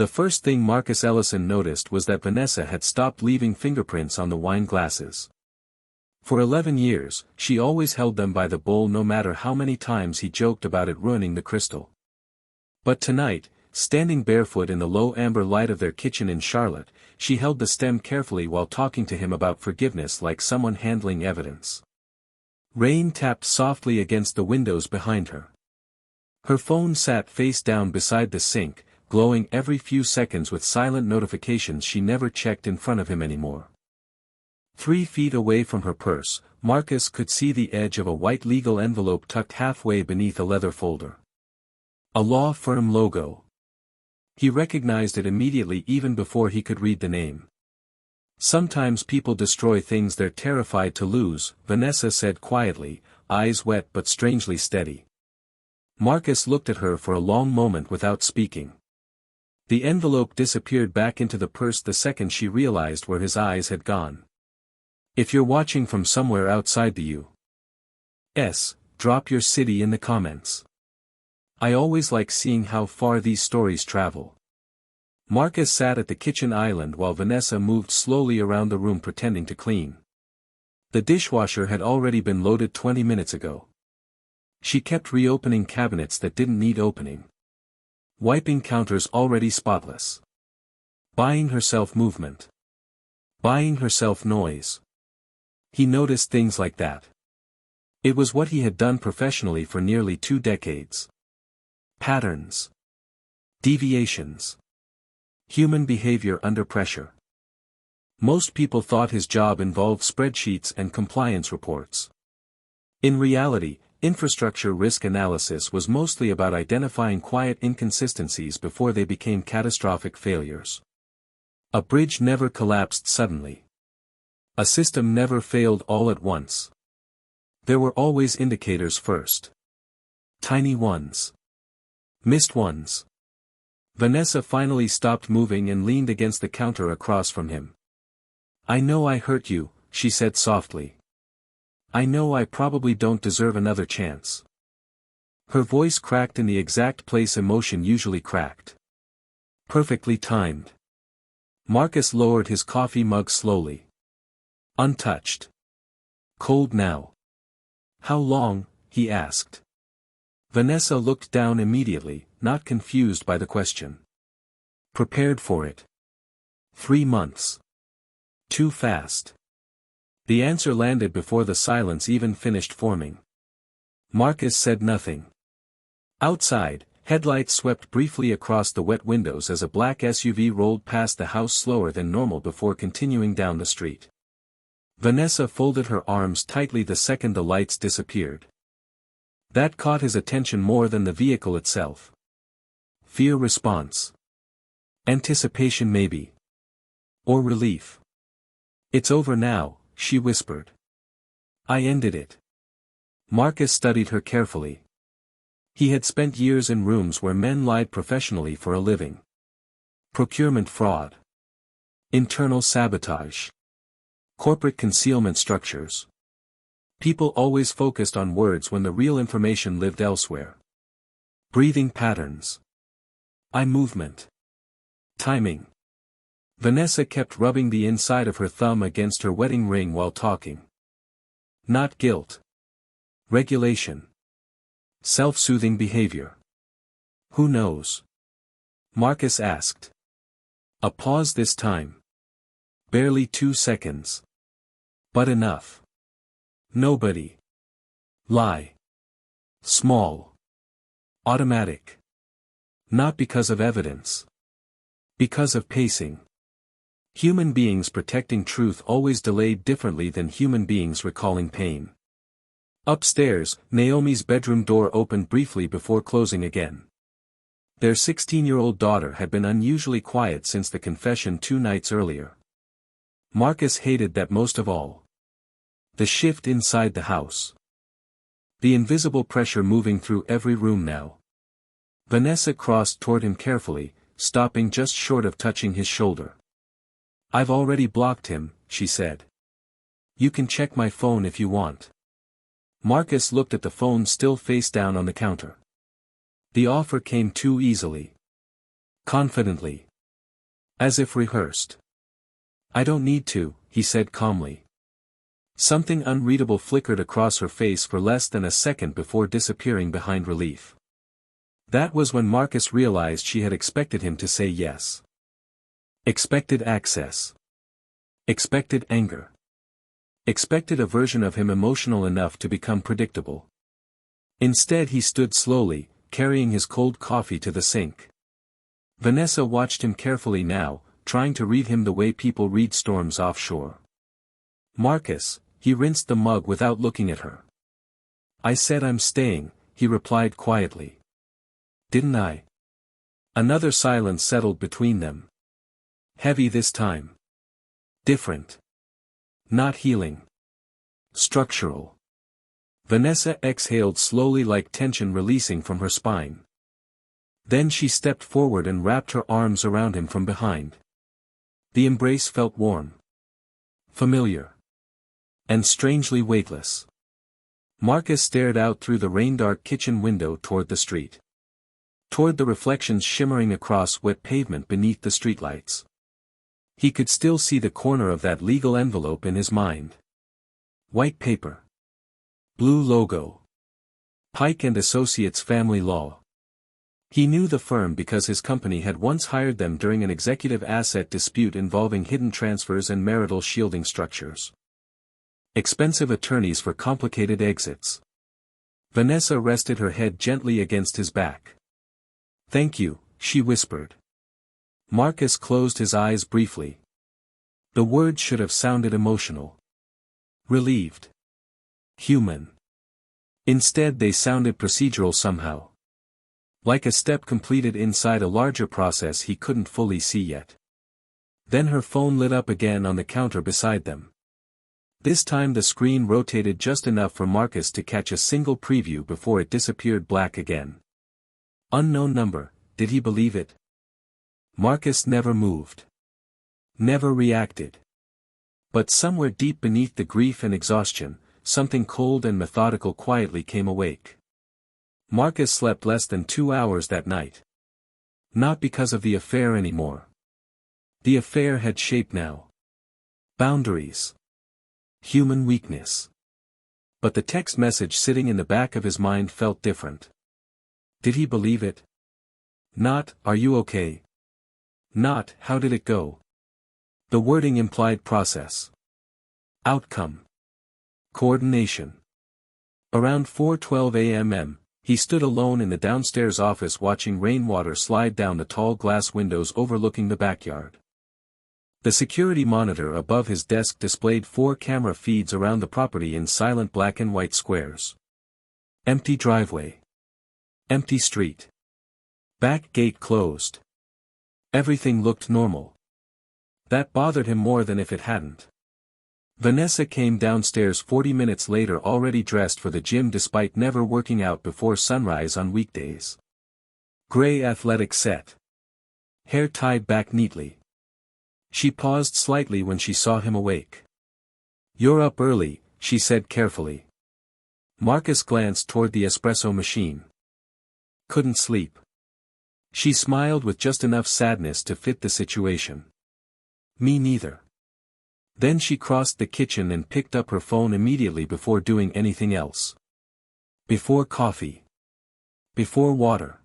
The first thing Marcus Ellison noticed was that Vanessa had stopped leaving fingerprints on the wine glasses. For 11 years, she always held them by the bowl no matter how many times he joked about it ruining the crystal. But tonight, standing barefoot in the low amber light of their kitchen in Charlotte, she held the stem carefully while talking to him about forgiveness like someone handling evidence. Rain tapped softly against the windows behind her. Her phone sat face down beside the sink, glowing every few seconds with silent notifications she never checked in front of him anymore. 3 feet away from her purse, Marcus could see the edge of a white legal envelope tucked halfway beneath a leather folder. A law firm logo. He recognized it immediately even before he could read the name. Sometimes people destroy things they're terrified to lose, Vanessa said quietly, eyes wet but strangely steady. Marcus looked at her for a long moment without speaking. The envelope disappeared back into the purse the second she realized where his eyes had gone. If you're watching from somewhere outside the U.S., drop your city in the comments. I always like seeing how far these stories travel. Marcus sat at the kitchen island while Vanessa moved slowly around the room pretending to clean. The dishwasher had already been loaded 20 minutes ago. She kept reopening cabinets that didn't need opening. Wiping counters already spotless. Buying herself movement. Buying herself noise. He noticed things like that. It was what he had done professionally for nearly 2 decades. Patterns. Deviations. Human behavior under pressure. Most people thought his job involved spreadsheets and compliance reports. In reality, infrastructure risk analysis was mostly about identifying quiet inconsistencies before they became catastrophic failures. A bridge never collapsed suddenly. A system never failed all at once. There were always indicators first. Tiny ones. Missed ones. Vanessa finally stopped moving and leaned against the counter across from him. I know I hurt you, she said softly. I know I probably don't deserve another chance. Her voice cracked in the exact place emotion usually cracked. Perfectly timed. Marcus lowered his coffee mug slowly. Untouched. Cold now. How long? He asked. Vanessa looked down immediately, not confused by the question. Prepared for it. 3 months. Too fast. The answer landed before the silence even finished forming. Marcus said nothing. Outside, headlights swept briefly across the wet windows as a black SUV rolled past the house slower than normal before continuing down the street. Vanessa folded her arms tightly the second the lights disappeared. That caught his attention more than the vehicle itself. Fear response. Anticipation maybe. Or relief. It's over now, she whispered. I ended it. Marcus studied her carefully. He had spent years in rooms where men lied professionally for a living. Procurement fraud. Internal sabotage. Corporate concealment structures. People always focused on words when the real information lived elsewhere. Breathing patterns. Eye movement. Timing. Vanessa kept rubbing the inside of her thumb against her wedding ring while talking. Not guilt. Regulation. Self-soothing behavior. Who knows? Marcus asked. A pause this time. Barely 2 seconds. But enough. Nobody. Lie. Small. Automatic. Not because of evidence. Because of pacing. Human beings protecting truth always delayed differently than human beings recalling pain. Upstairs, Naomi's bedroom door opened briefly before closing again. Their 16-year-old daughter had been unusually quiet since the confession 2 nights earlier. Marcus hated that most of all. The shift inside the house. The invisible pressure moving through every room now. Vanessa crossed toward him carefully, stopping just short of touching his shoulder. I've already blocked him, she said. You can check my phone if you want. Marcus looked at the phone still face down on the counter. The offer came too easily. Confidently. As if rehearsed. I don't need to, he said calmly. Something unreadable flickered across her face for less than a second before disappearing behind relief. That was when Marcus realized she had expected him to say yes. Expected access. Expected anger. Expected a version of him emotional enough to become predictable. Instead he stood slowly, carrying his cold coffee to the sink. Vanessa watched him carefully now, trying to read him the way people read storms offshore. Marcus, he rinsed the mug without looking at her. I said I'm staying, he replied quietly. Didn't I? Another silence settled between them. Heavy this time. Different. Not healing. Structural. Vanessa exhaled slowly like tension releasing from her spine. Then she stepped forward and wrapped her arms around him from behind. The embrace felt warm. Familiar. And strangely weightless. Marcus stared out through the rain-dark kitchen window toward the street. Toward the reflections shimmering across wet pavement beneath the streetlights. He could still see the corner of that legal envelope in his mind. White paper. Blue logo. Pike & Associates Family Law. He knew the firm because his company had once hired them during an executive asset dispute involving hidden transfers and marital shielding structures. Expensive attorneys for complicated exits. Vanessa rested her head gently against his back. Thank you, she whispered. Marcus closed his eyes briefly. The words should have sounded emotional. Relieved. Human. Instead they sounded procedural somehow. Like a step completed inside a larger process he couldn't fully see yet. Then her phone lit up again on the counter beside them. This time the screen rotated just enough for Marcus to catch a single preview before it disappeared black again. Unknown number, did he believe it? Marcus never moved. Never reacted. But somewhere deep beneath the grief and exhaustion, something cold and methodical quietly came awake. Marcus slept less than 2 hours that night. Not because of the affair anymore. The affair had shape now. Boundaries. Human weakness. But the text message sitting in the back of his mind felt different. Did he believe it? Not, are you okay? Not, how did it go? The wording implied process. Outcome. Coordination. Around 4:12 a.m. he stood alone in the downstairs office watching rainwater slide down the tall glass windows overlooking the backyard. The security monitor above his desk displayed 4 camera feeds around the property in silent black and white squares. Empty driveway. Empty street. Back gate closed. Everything looked normal. That bothered him more than if it hadn't. Vanessa came downstairs 40 minutes later already dressed for the gym despite never working out before sunrise on weekdays. Gray athletic set. Hair tied back neatly. She paused slightly when she saw him awake. You're up early, she said carefully. Marcus glanced toward the espresso machine. Couldn't sleep. She smiled with just enough sadness to fit the situation. Me neither. Then she crossed the kitchen and picked up her phone immediately before doing anything else. Before coffee. Before water.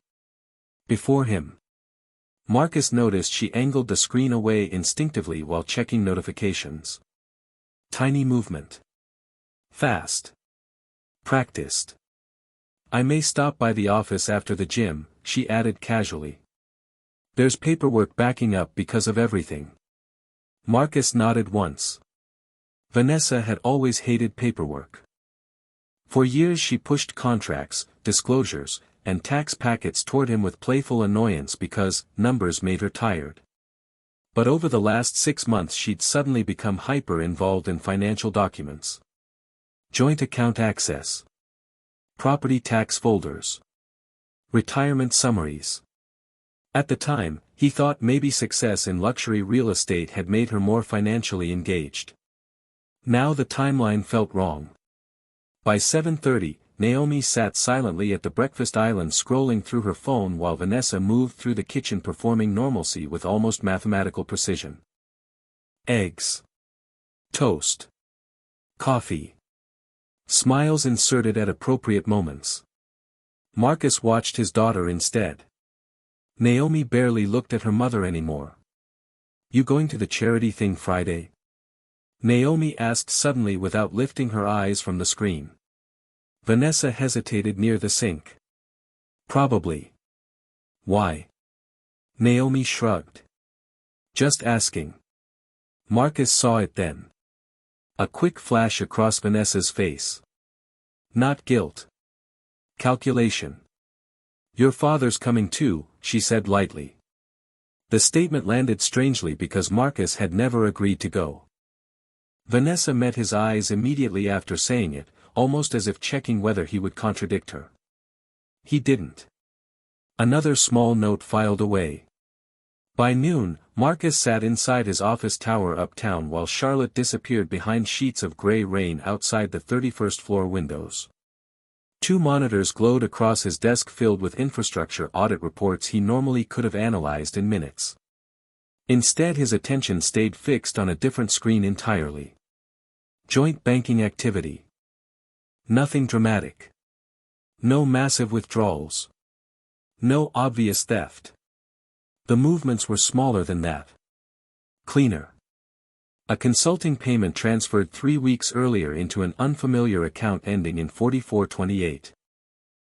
Before him. Marcus noticed she angled the screen away instinctively while checking notifications. Tiny movement. Fast. Practiced. I may stop by the office after the gym, she added casually. There's paperwork backing up because of everything. Marcus nodded once. Vanessa had always hated paperwork. For years she pushed contracts, disclosures, and tax packets toward him with playful annoyance because numbers made her tired. But over the last 6 months she'd suddenly become hyper-involved in financial documents. Joint account access. Property tax folders. Retirement summaries. At the time, he thought maybe success in luxury real estate had made her more financially engaged. Now the timeline felt wrong. By 7:30, Naomi sat silently at the breakfast island scrolling through her phone while Vanessa moved through the kitchen performing normalcy with almost mathematical precision. Eggs. Toast. Coffee. Smiles inserted at appropriate moments. Marcus watched his daughter instead. Naomi barely looked at her mother anymore. "You going to the charity thing Friday?" Naomi asked suddenly without lifting her eyes from the screen. Vanessa hesitated near the sink. "Probably." "Why?" Naomi shrugged. "Just asking." Marcus saw it then. A quick flash across Vanessa's face. Not guilt. Calculation. "Your father's coming too," she said lightly. The statement landed strangely because Marcus had never agreed to go. Vanessa met his eyes immediately after saying it, almost as if checking whether he would contradict her. He didn't. Another small note filed away. By noon, Marcus sat inside his office tower uptown while Charlotte disappeared behind sheets of gray rain outside the 31st floor windows. 2 monitors glowed across his desk filled with infrastructure audit reports he normally could have analyzed in minutes. Instead his attention stayed fixed on a different screen entirely. Joint banking activity. Nothing dramatic. No massive withdrawals. No obvious theft. The movements were smaller than that. Cleaner. A consulting payment transferred 3 weeks earlier into an unfamiliar account ending in 4428.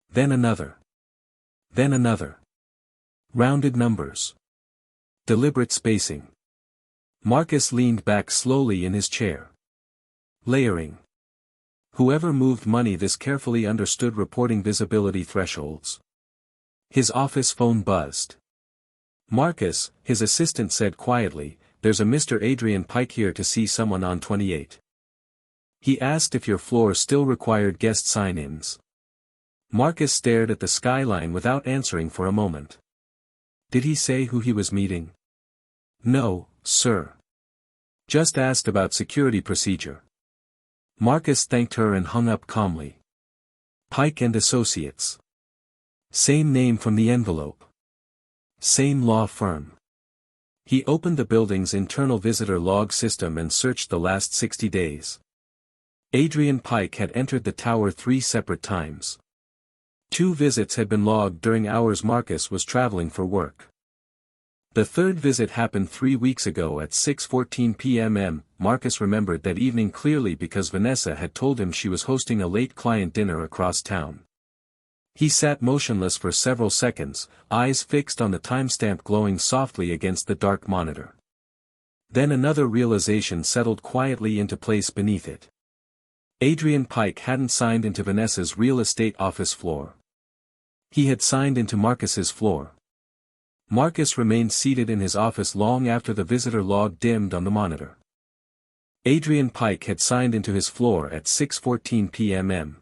Then another. Then another. Rounded numbers. Deliberate spacing. Marcus leaned back slowly in his chair. Layering. Whoever moved money this carefully understood reporting visibility thresholds. His office phone buzzed. "Marcus," his assistant said quietly, "there's a Mr. Adrian Pike here to see someone on 28. He asked if your floor still required guest sign-ins." Marcus stared at the skyline without answering for a moment. "Did he say who he was meeting?" "No, sir. Just asked about security procedure." Marcus thanked her and hung up calmly. Pike and Associates. Same name from the envelope. Same law firm. He opened the building's internal visitor log system and searched the last 60 days. Adrian Pike had entered the tower 3 separate times. 2 visits had been logged during hours Marcus was traveling for work. The 3rd visit happened 3 weeks ago at 6:14 p.m. Marcus remembered that evening clearly because Vanessa had told him she was hosting a late client dinner across town. He sat motionless for several seconds, eyes fixed on the timestamp glowing softly against the dark monitor. Then another realization settled quietly into place beneath it. Adrian Pike hadn't signed into Vanessa's real estate office floor. He had signed into Marcus's floor. Marcus remained seated in his office long after the visitor log dimmed on the monitor. Adrian Pike had signed into his floor at 6:14 p.m.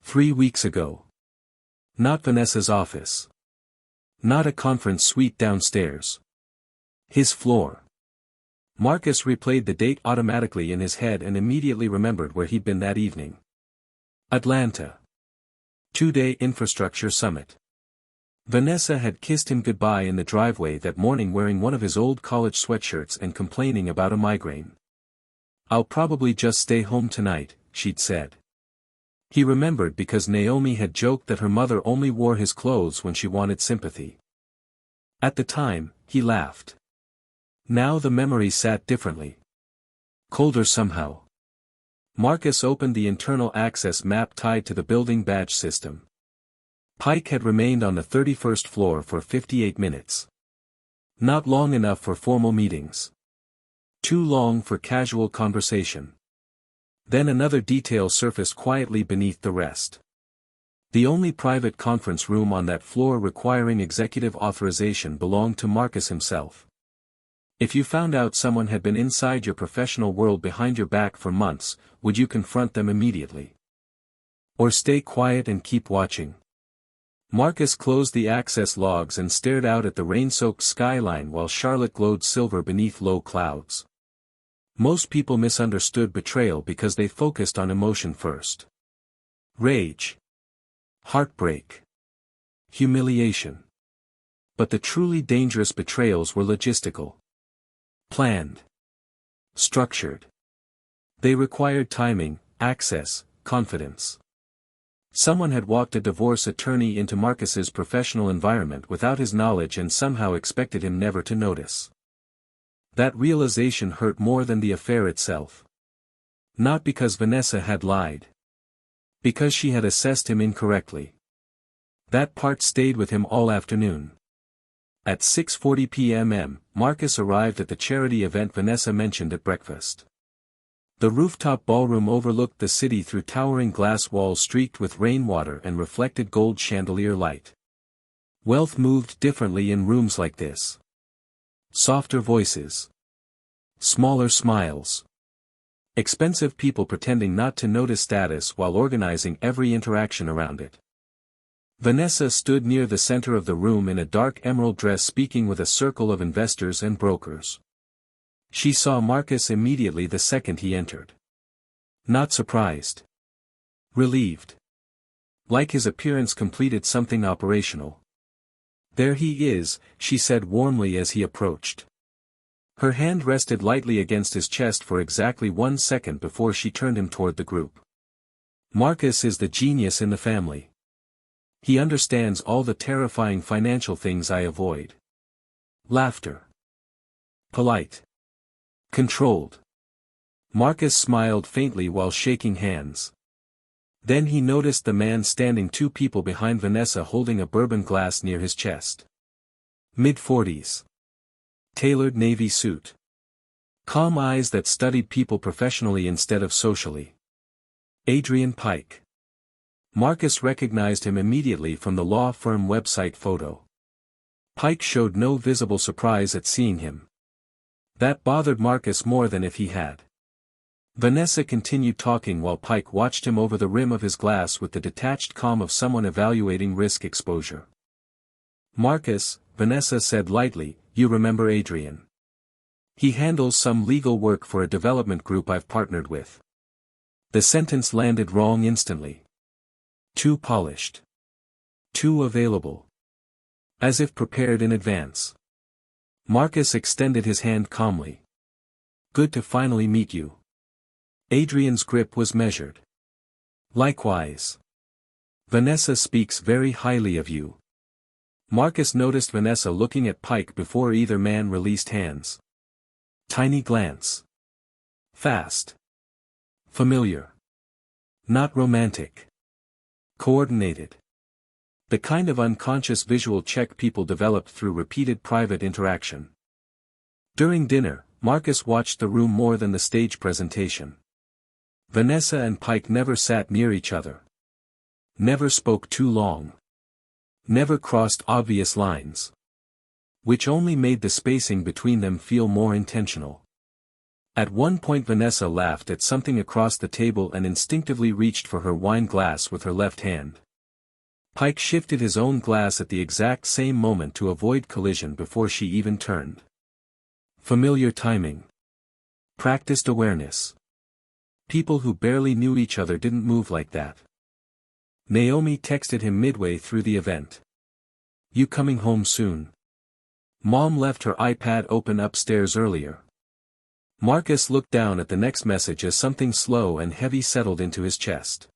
3 weeks ago. Not Vanessa's office. Not a conference suite downstairs. His floor. Marcus replayed the date automatically in his head and immediately remembered where he'd been that evening. Atlanta. 2-day infrastructure summit. Vanessa had kissed him goodbye in the driveway that morning wearing one of his old college sweatshirts and complaining about a migraine. "I'll probably just stay home tonight," she'd said. He remembered because Naomi had joked that her mother only wore his clothes when she wanted sympathy. At the time, he laughed. Now the memory sat differently. Colder somehow. Marcus opened the internal access map tied to the building badge system. Pike had remained on the 31st floor for 58 minutes. Not long enough for formal meetings. Too long for casual conversation. Then another detail surfaced quietly beneath the rest. The only private conference room on that floor requiring executive authorization belonged to Marcus himself. If you found out someone had been inside your professional world behind your back for months, would you confront them immediately? Or stay quiet and keep watching? Marcus closed the access logs and stared out at the rain-soaked skyline while Charlotte glowed silver beneath low clouds. Most people misunderstood betrayal because they focused on emotion first. Rage. Heartbreak. Humiliation. But the truly dangerous betrayals were logistical. Planned. Structured. They required timing, access, confidence. Someone had walked a divorce attorney into Marcus's professional environment without his knowledge and somehow expected him never to notice. That realization hurt more than the affair itself. Not because Vanessa had lied. Because she had assessed him incorrectly. That part stayed with him all afternoon. At 6:40 p.m. Marcus arrived at the charity event Vanessa mentioned at breakfast. The rooftop ballroom overlooked the city through towering glass walls streaked with rainwater and reflected gold chandelier light. Wealth moved differently in rooms like this. Softer voices. Smaller smiles. Expensive people pretending not to notice status while organizing every interaction around it. Vanessa stood near the center of the room in a dark emerald dress speaking with a circle of investors and brokers. She saw Marcus immediately the second he entered. Not surprised. Relieved. Like his appearance completed something operational. "There he is," she said warmly as he approached. Her hand rested lightly against his chest for exactly 1 second before she turned him toward the group. "Marcus is the genius in the family. He understands all the terrifying financial things I avoid." Laughter. Polite. Controlled. Marcus smiled faintly while shaking hands. Then he noticed the man standing 2 people behind Vanessa holding a bourbon glass near his chest. Mid-40s. Tailored navy suit. Calm eyes that studied people professionally instead of socially. Adrian Pike. Marcus recognized him immediately from the law firm website photo. Pike showed no visible surprise at seeing him. That bothered Marcus more than if he had. Vanessa continued talking while Pike watched him over the rim of his glass with the detached calm of someone evaluating risk exposure. "Marcus," Vanessa said lightly, "you remember Adrian. He handles some legal work for a development group I've partnered with." The sentence landed wrong instantly. Too polished. Too available. As if prepared in advance. Marcus extended his hand calmly. "Good to finally meet you." Adrian's grip was measured. "Likewise. Vanessa speaks very highly of you." Marcus noticed Vanessa looking at Pike before either man released hands. Tiny glance. Fast. Familiar. Not romantic. Coordinated. The kind of unconscious visual check people developed through repeated private interaction. During dinner, Marcus watched the room more than the stage presentation. Vanessa and Pike never sat near each other. Never spoke too long. Never crossed obvious lines. Which only made the spacing between them feel more intentional. At one point Vanessa laughed at something across the table and instinctively reached for her wine glass with her left hand. Pike shifted his own glass at the exact same moment to avoid collision before she even turned. Familiar timing. Practiced awareness. People who barely knew each other didn't move like that. Naomi texted him midway through the event. "You coming home soon?" Mom left her iPad open upstairs earlier. Marcus looked down at the next message as something slow and heavy settled into his chest.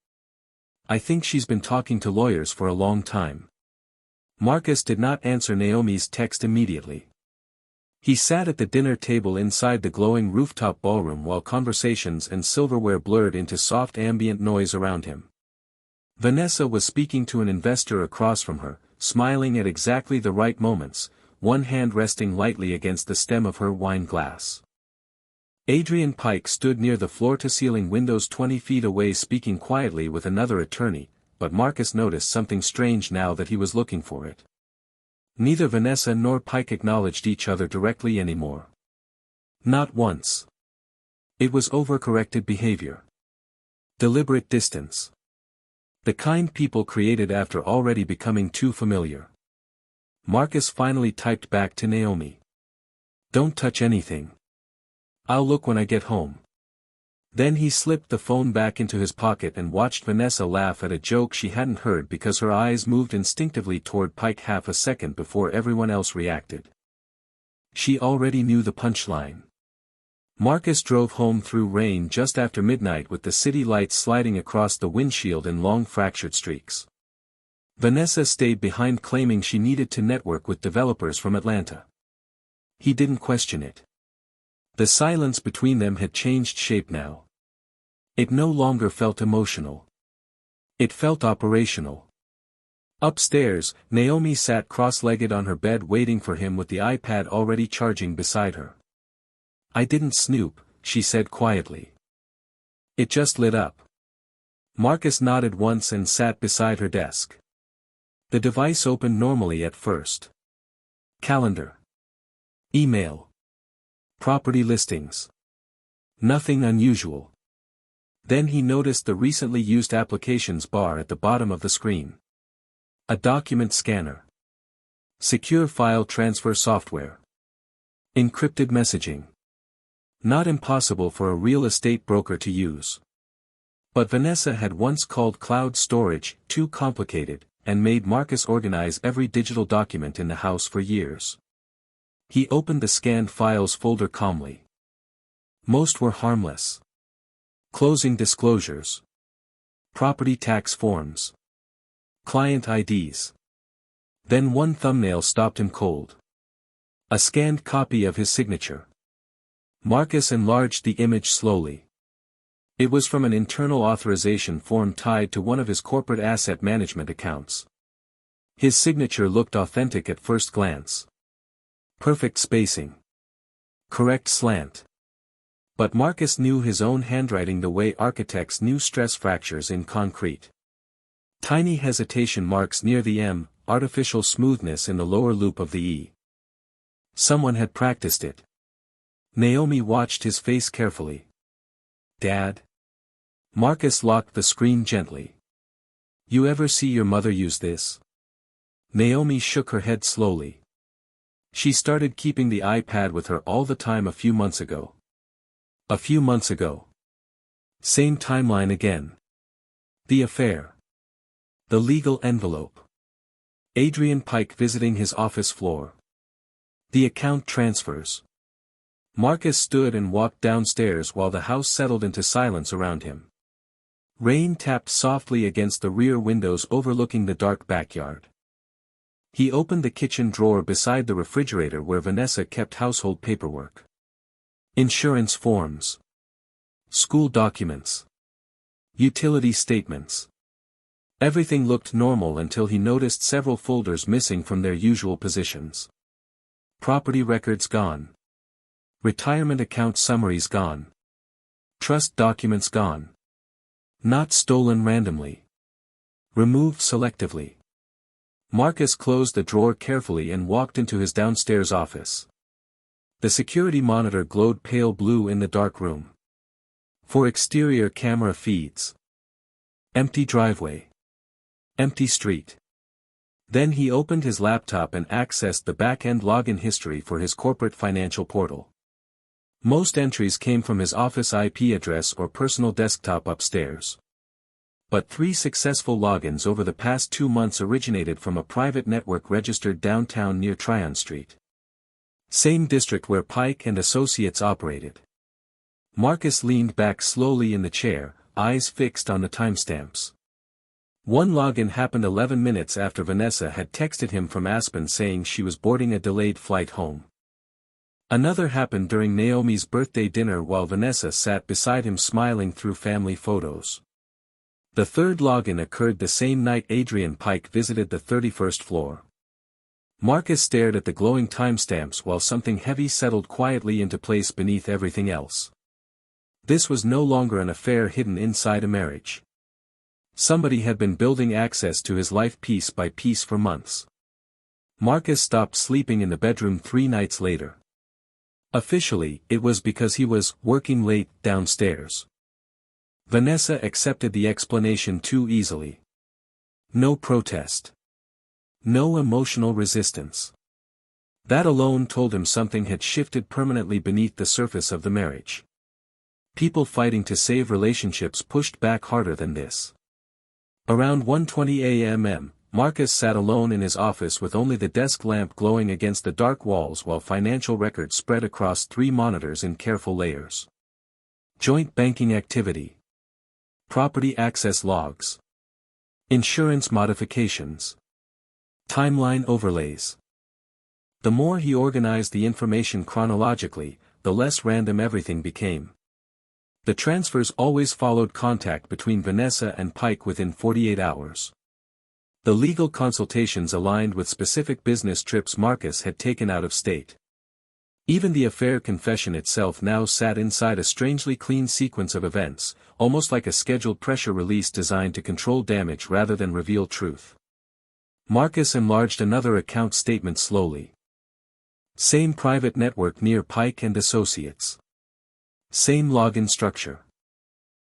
"I think she's been talking to lawyers for a long time." Marcus did not answer Naomi's text immediately. He sat at the dinner table inside the glowing rooftop ballroom while conversations and silverware blurred into soft ambient noise around him. Vanessa was speaking to an investor across from her, smiling at exactly the right moments, one hand resting lightly against the stem of her wine glass. Adrian Pike stood near the floor-to-ceiling windows 20 feet away speaking quietly with another attorney, but Marcus noticed something strange now that he was looking for it. Neither Vanessa nor Pike acknowledged each other directly anymore. Not once. It was overcorrected behavior. Deliberate distance. The kind people created after already becoming too familiar. Marcus finally typed back to Naomi. "Don't touch anything. I'll look when I get home." Then he slipped the phone back into his pocket and watched Vanessa laugh at a joke she hadn't heard because her eyes moved instinctively toward Pike half a second before everyone else reacted. She already knew the punchline. Marcus drove home through rain just after midnight with the city lights sliding across the windshield in long fractured streaks. Vanessa stayed behind claiming she needed to network with developers from Atlanta. He didn't question it. The silence between them had changed shape now. It no longer felt emotional. It felt operational. Upstairs, Naomi sat cross-legged on her bed waiting for him with the iPad already charging beside her. "I didn't snoop," she said quietly. "It just lit up." Marcus nodded once and sat beside her desk. The device opened normally at first. Calendar. Email. Property listings. Nothing unusual. Then he noticed the recently used applications bar at the bottom of the screen. A document scanner. Secure file transfer software. Encrypted messaging. Not impossible for a real estate broker to use. But Vanessa had once called cloud storage too complicated, and made Marcus organize every digital document in the house for years. He opened the scanned files folder calmly. Most were harmless. Closing disclosures. Property tax forms. Client IDs. Then one thumbnail stopped him cold. A scanned copy of his signature. Marcus enlarged the image slowly. It was from an internal authorization form tied to one of his corporate asset management accounts. His signature looked authentic at first glance. Perfect spacing. Correct slant. But Marcus knew his own handwriting the way architects knew stress fractures in concrete. Tiny hesitation marks near the M, artificial smoothness in the lower loop of the E. Someone had practiced it. Naomi watched his face carefully. "Dad?" Marcus locked the screen gently. "You ever see your mother use this?" Naomi shook her head slowly. She started keeping the iPad with her all the time a few months ago. A few months ago. Same timeline again. The affair. The legal envelope. Adrian Pike visiting his office floor. The account transfers. Marcus stood and walked downstairs while the house settled into silence around him. Rain tapped softly against the rear windows overlooking the dark backyard. He opened the kitchen drawer beside the refrigerator where Vanessa kept household paperwork. Insurance forms. School documents. Utility statements. Everything looked normal until he noticed several folders missing from their usual positions. Property records gone. Retirement account summaries gone. Trust documents gone. Not stolen randomly. Removed selectively. Marcus closed the drawer carefully and walked into his downstairs office. The security monitor glowed pale blue in the dark room. For exterior camera feeds. Empty driveway. Empty street. Then he opened his laptop and accessed the back-end login history for his corporate financial portal. Most entries came from his office IP address or personal desktop upstairs. But 3 successful logins over the past 2 months originated from a private network registered downtown near Tryon Street. Same district where Pike and Associates operated. Marcus leaned back slowly in the chair, eyes fixed on the timestamps. One login happened 11 minutes after Vanessa had texted him from Aspen saying she was boarding a delayed flight home. Another happened during Naomi's birthday dinner while Vanessa sat beside him smiling through family photos. The third login occurred the same night Adrian Pike visited the 31st floor. Marcus stared at the glowing timestamps while something heavy settled quietly into place beneath everything else. This was no longer an affair hidden inside a marriage. Somebody had been building access to his life piece by piece for months. Marcus stopped sleeping in the bedroom 3 nights later. Officially, it was because he was working late downstairs. Vanessa accepted the explanation too easily. No protest. No emotional resistance. That alone told him something had shifted permanently beneath the surface of the marriage. People fighting to save relationships pushed back harder than this. Around 1:20 a.m., Marcus sat alone in his office with only the desk lamp glowing against the dark walls while financial records spread across 3 monitors in careful layers. Joint banking activity. Property access logs. Insurance modifications. Timeline overlays. The more he organized the information chronologically, the less random everything became. The transfers always followed contact between Vanessa and Pike within 48 hours. The legal consultations aligned with specific business trips Marcus had taken out of state. Even the affair confession itself now sat inside a strangely clean sequence of events, almost like a scheduled pressure release designed to control damage rather than reveal truth. Marcus enlarged another account statement slowly. Same private network near Pike and Associates. Same login structure.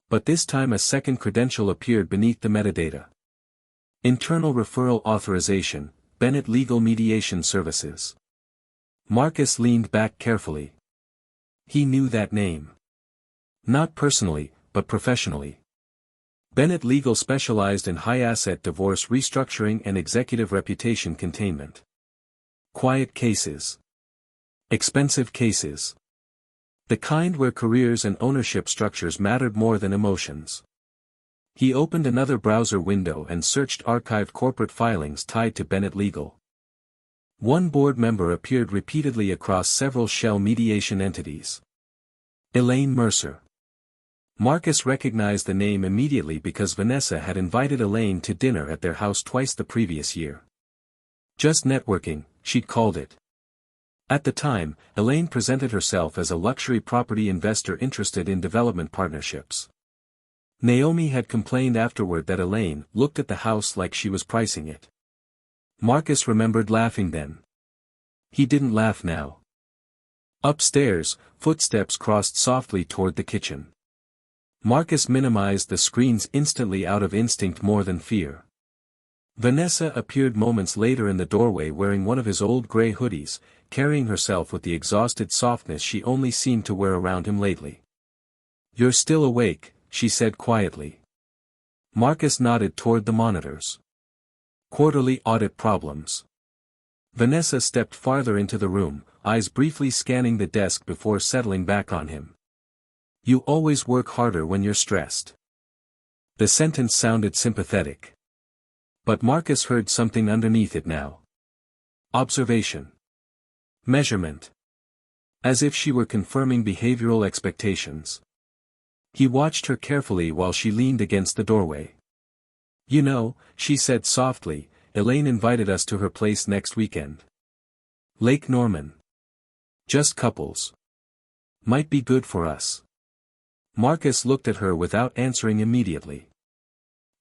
But this time a second credential appeared beneath the metadata. Internal Referral Authorization, Bennett Legal Mediation Services. Marcus leaned back carefully. He knew that name. Not personally, but professionally. Bennett Legal specialized in high-asset divorce restructuring and executive reputation containment. Quiet cases. Expensive cases. The kind where careers and ownership structures mattered more than emotions. He opened another browser window and searched archived corporate filings tied to Bennett Legal. One board member appeared repeatedly across several shell mediation entities. Elaine Mercer. Marcus recognized the name immediately because Vanessa had invited Elaine to dinner at their house twice the previous year. Just networking, she'd called it. At the time, Elaine presented herself as a luxury property investor interested in development partnerships. Naomi had complained afterward that Elaine looked at the house like she was pricing it. Marcus remembered laughing then. He didn't laugh now. Upstairs, footsteps crossed softly toward the kitchen. Marcus minimized the screens instantly out of instinct more than fear. Vanessa appeared moments later in the doorway wearing one of his old gray hoodies, carrying herself with the exhausted softness she only seemed to wear around him lately. "You're still awake," she said quietly. Marcus nodded toward the monitors. Quarterly audit problems. Vanessa stepped farther into the room, eyes briefly scanning the desk before settling back on him. "You always work harder when you're stressed." The sentence sounded sympathetic. But Marcus heard something underneath it now. Observation. Measurement. As if she were confirming behavioral expectations. He watched her carefully while she leaned against the doorway. "You know," she said softly, "Elaine invited us to her place next weekend. Lake Norman. Just couples. Might be good for us." Marcus looked at her without answering immediately.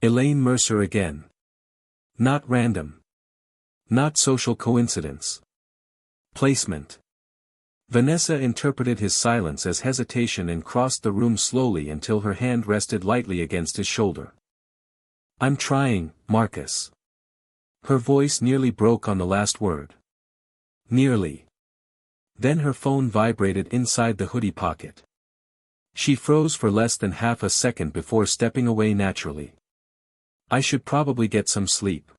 Elaine Mercer again. Not random. Not social coincidence. Placement. Vanessa interpreted his silence as hesitation and crossed the room slowly until her hand rested lightly against his shoulder. "I'm trying, Marcus." Her voice nearly broke on the last word. Nearly. Then her phone vibrated inside the hoodie pocket. She froze for less than half a second before stepping away naturally. "I should probably get some sleep."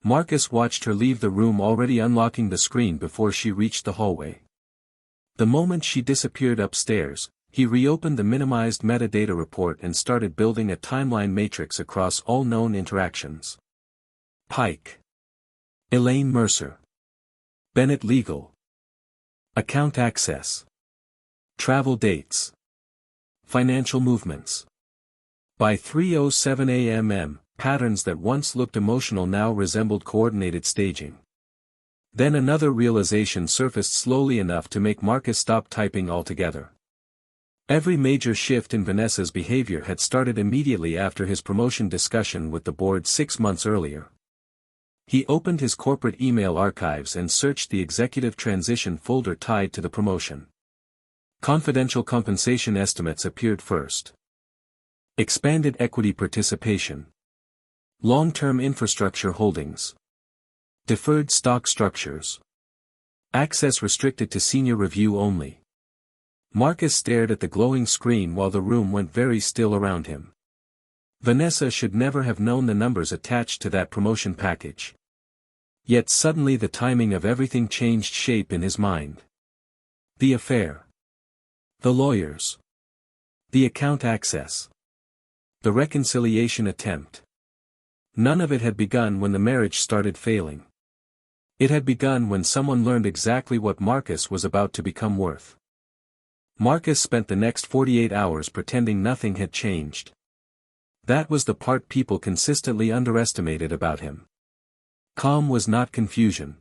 Marcus watched her leave the room, already unlocking the screen before she reached the hallway. The moment she disappeared upstairs, he reopened the minimized metadata report and started building a timeline matrix across all known interactions. Pike. Elaine Mercer. Bennett Legal. Account access. Travel dates. Financial movements. By 3:07 a.m., patterns that once looked emotional now resembled coordinated staging. Then another realization surfaced slowly enough to make Marcus stop typing altogether. Every major shift in Vanessa's behavior had started immediately after his promotion discussion with the board 6 months earlier. He opened his corporate email archives and searched the executive transition folder tied to the promotion. Confidential compensation estimates appeared first. Expanded equity participation. Long-term infrastructure holdings. Deferred stock structures. Access restricted to senior review only. Marcus stared at the glowing screen while the room went very still around him. Vanessa should never have known the numbers attached to that promotion package. Yet suddenly the timing of everything changed shape in his mind. The affair. The lawyers. The account access. The reconciliation attempt. None of it had begun when the marriage started failing. It had begun when someone learned exactly what Marcus was about to become worth. Marcus spent the next 48 hours pretending nothing had changed. That was the part people consistently underestimated about him. Calm was not confusion.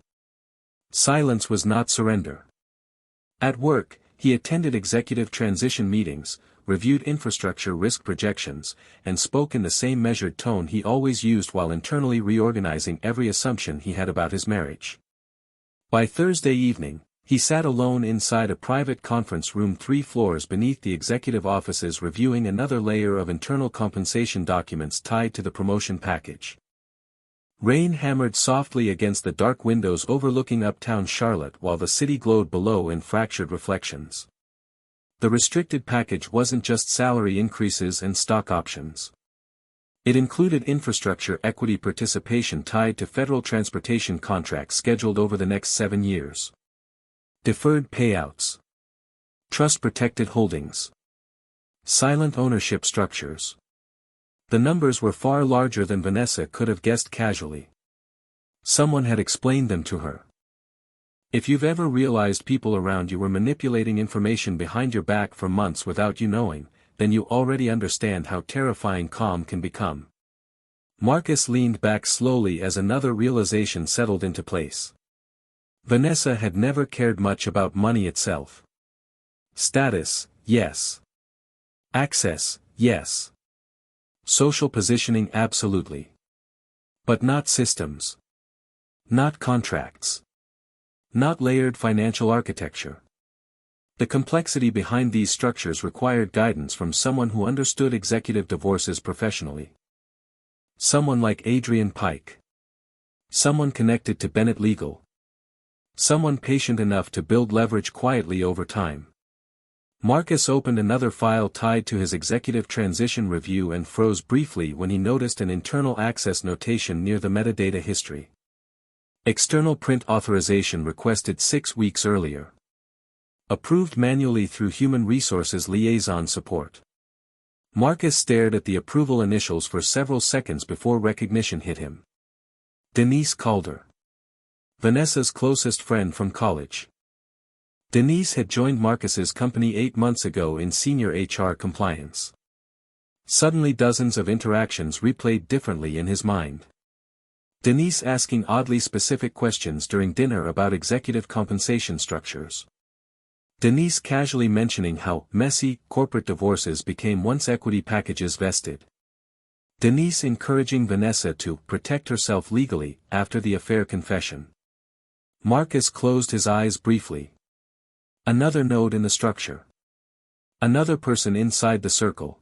Silence was not surrender. At work, he attended executive transition meetings, reviewed infrastructure risk projections, and spoke in the same measured tone he always used while internally reorganizing every assumption he had about his marriage. By Thursday evening, he sat alone inside a private conference room 3 floors beneath the executive offices reviewing another layer of internal compensation documents tied to the promotion package. Rain hammered softly against the dark windows overlooking uptown Charlotte while the city glowed below in fractured reflections. The restricted package wasn't just salary increases and stock options. It included infrastructure equity participation tied to federal transportation contracts scheduled over the next 7 years. Deferred payouts. Trust-protected holdings. Silent ownership structures. The numbers were far larger than Vanessa could have guessed casually. Someone had explained them to her. If you've ever realized people around you were manipulating information behind your back for months without you knowing, then you already understand how terrifying calm can become. Marcus leaned back slowly as another realization settled into place. Vanessa had never cared much about money itself. Status, yes. Access, yes. Social positioning, absolutely. But not systems. Not contracts. Not layered financial architecture. The complexity behind these structures required guidance from someone who understood executive divorces professionally. Someone like Adrian Pike. Someone connected to Bennett Legal. Someone patient enough to build leverage quietly over time. Marcus opened another file tied to his executive transition review and froze briefly when he noticed an internal access notation near the metadata history. External print authorization requested 6 weeks earlier. Approved manually through Human Resources Liaison Support. Marcus stared at the approval initials for several seconds before recognition hit him. Denise Calder. Vanessa's closest friend from college. Denise had joined Marcus's company 8 months ago in senior HR compliance. Suddenly dozens of interactions replayed differently in his mind. Denise asking oddly specific questions during dinner about executive compensation structures. Denise casually mentioning how messy corporate divorces became once equity packages vested. Denise encouraging Vanessa to protect herself legally after the affair confession. Marcus closed his eyes briefly. Another node in the structure. Another person inside the circle.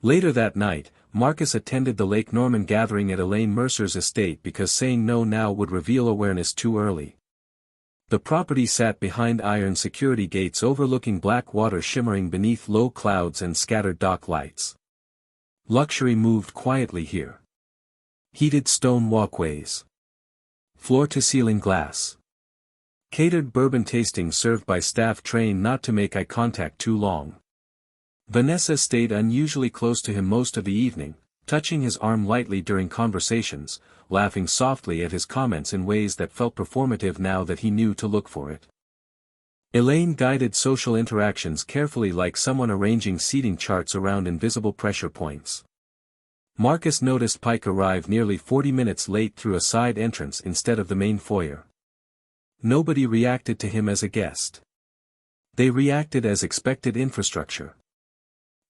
Later that night, Marcus attended the Lake Norman gathering at Elaine Mercer's estate because saying no now would reveal awareness too early. The property sat behind iron security gates overlooking black water shimmering beneath low clouds and scattered dock lights. Luxury moved quietly here. Heated stone walkways. Floor-to-ceiling glass. Catered bourbon tasting served by staff trained not to make eye contact too long. Vanessa stayed unusually close to him most of the evening, touching his arm lightly during conversations, laughing softly at his comments in ways that felt performative now that he knew to look for it. Elaine guided social interactions carefully like someone arranging seating charts around invisible pressure points. Marcus noticed Pike arrive nearly 40 minutes late through a side entrance instead of the main foyer. Nobody reacted to him as a guest. They reacted as expected infrastructure.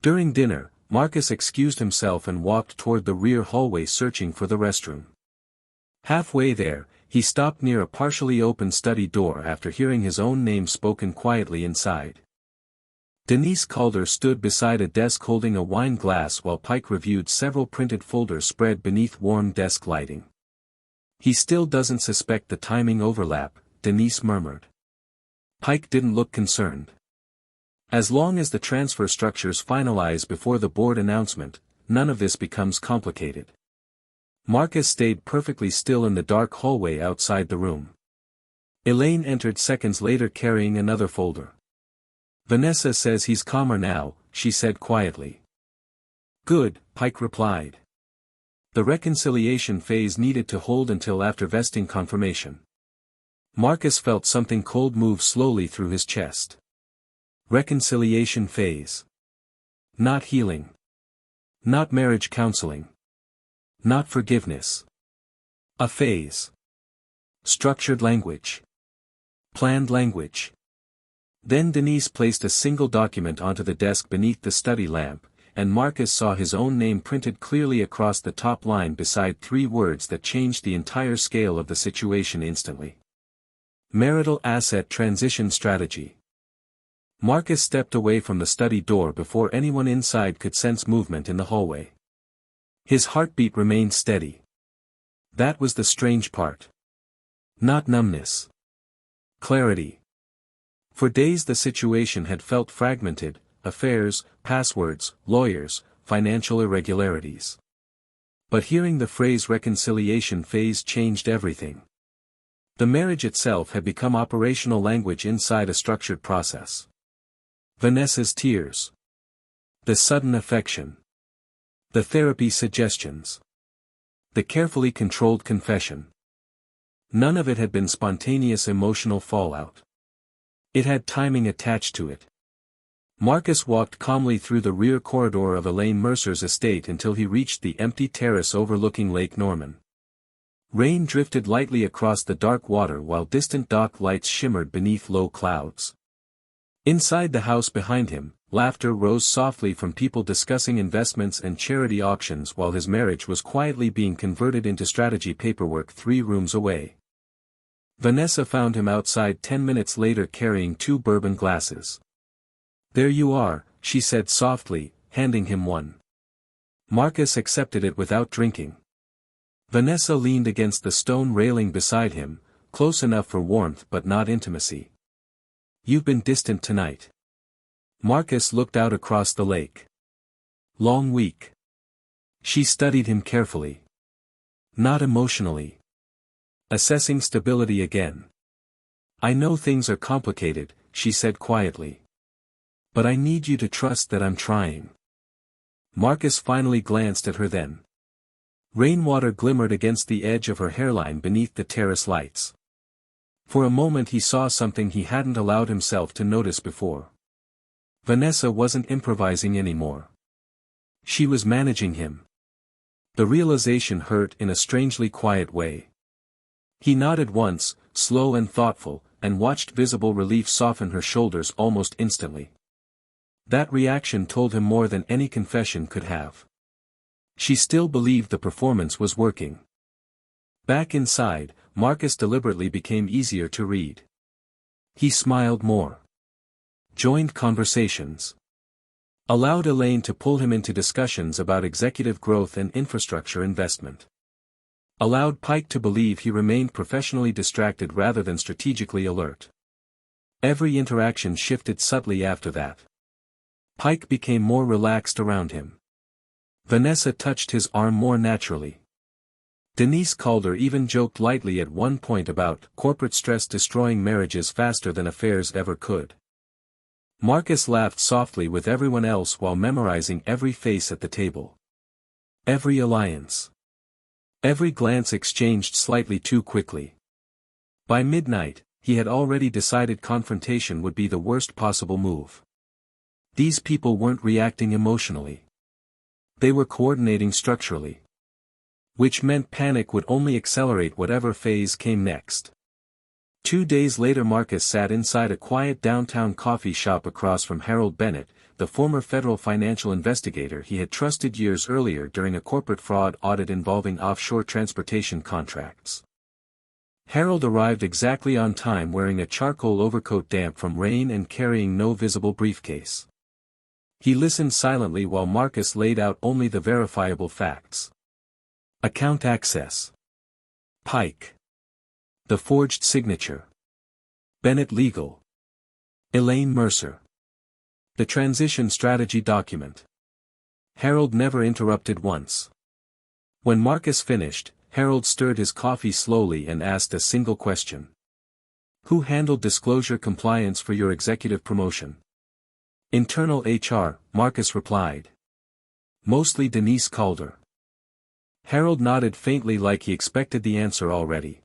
During dinner, Marcus excused himself and walked toward the rear hallway searching for the restroom. Halfway there, he stopped near a partially open study door after hearing his own name spoken quietly inside. Denise Calder stood beside a desk holding a wine glass while Pike reviewed several printed folders spread beneath warm desk lighting. He still doesn't suspect the timing overlap, Denise murmured. Pike didn't look concerned. As long as the transfer structures finalize before the board announcement, none of this becomes complicated. Marcus stayed perfectly still in the dark hallway outside the room. Elaine entered seconds later carrying another folder. Vanessa says he's calmer now, she said quietly. Good, Pike replied. The reconciliation phase needed to hold until after vesting confirmation. Marcus felt something cold move slowly through his chest. Reconciliation phase. Not healing. Not marriage counseling. Not forgiveness. A phase. Structured language. Planned language. Then Denise placed a single document onto the desk beneath the study lamp, and Marcus saw his own name printed clearly across the top line beside 3 words that changed the entire scale of the situation instantly. Marital Asset Transition Strategy. Marcus stepped away from the study door before anyone inside could sense movement in the hallway. His heartbeat remained steady. That was the strange part. Not numbness. Clarity. For days the situation had felt fragmented: affairs, passwords, lawyers, financial irregularities. But hearing the phrase reconciliation phase changed everything. The marriage itself had become operational language inside a structured process. Vanessa's tears. The sudden affection. The therapy suggestions. The carefully controlled confession. None of it had been spontaneous emotional fallout. It had timing attached to it. Marcus walked calmly through the rear corridor of Elaine Mercer's estate until he reached the empty terrace overlooking Lake Norman. Rain drifted lightly across the dark water while distant dock lights shimmered beneath low clouds. Inside the house behind him, laughter rose softly from people discussing investments and charity auctions while his marriage was quietly being converted into strategy paperwork 3 rooms away. Vanessa found him outside 10 minutes later carrying 2 bourbon glasses. There you are, she said softly, handing him one. Marcus accepted it without drinking. Vanessa leaned against the stone railing beside him, close enough for warmth but not intimacy. You've been distant tonight. Marcus looked out across the lake. Long week. She studied him carefully. Not emotionally. Assessing stability again. I know things are complicated, she said quietly. But I need you to trust that I'm trying. Marcus finally glanced at her then. Rainwater glimmered against the edge of her hairline beneath the terrace lights. For a moment he saw something he hadn't allowed himself to notice before. Vanessa wasn't improvising anymore. She was managing him. The realization hurt in a strangely quiet way. He nodded once, slow and thoughtful, and watched visible relief soften her shoulders almost instantly. That reaction told him more than any confession could have. She still believed the performance was working. Back inside, Marcus deliberately became easier to read. He smiled more. Joined conversations. Allowed Elaine to pull him into discussions about executive growth and infrastructure investment. Allowed Pike to believe he remained professionally distracted rather than strategically alert. Every interaction shifted subtly after that. Pike became more relaxed around him. Vanessa touched his arm more naturally. Denise Calder even joked lightly at one point about corporate stress destroying marriages faster than affairs ever could. Marcus laughed softly with everyone else while memorizing every face at the table. Every alliance. Every glance exchanged slightly too quickly. By midnight, he had already decided confrontation would be the worst possible move. These people weren't reacting emotionally. They were coordinating structurally. Which meant panic would only accelerate whatever phase came next. 2 days later Marcus sat inside a quiet downtown coffee shop across from Harold Bennett, the former federal financial investigator he had trusted years earlier during a corporate fraud audit involving offshore transportation contracts. Harold arrived exactly on time wearing a charcoal overcoat damp from rain and carrying no visible briefcase. He listened silently while Marcus laid out only the verifiable facts. Account access. Pike. The forged signature. Bennett Legal. Elaine Mercer. The transition strategy document. Harold never interrupted once. When Marcus finished, Harold stirred his coffee slowly and asked a single question. Who handled disclosure compliance for your executive promotion? Internal HR, Marcus replied. Mostly Denise Calder. Harold nodded faintly like he expected the answer already.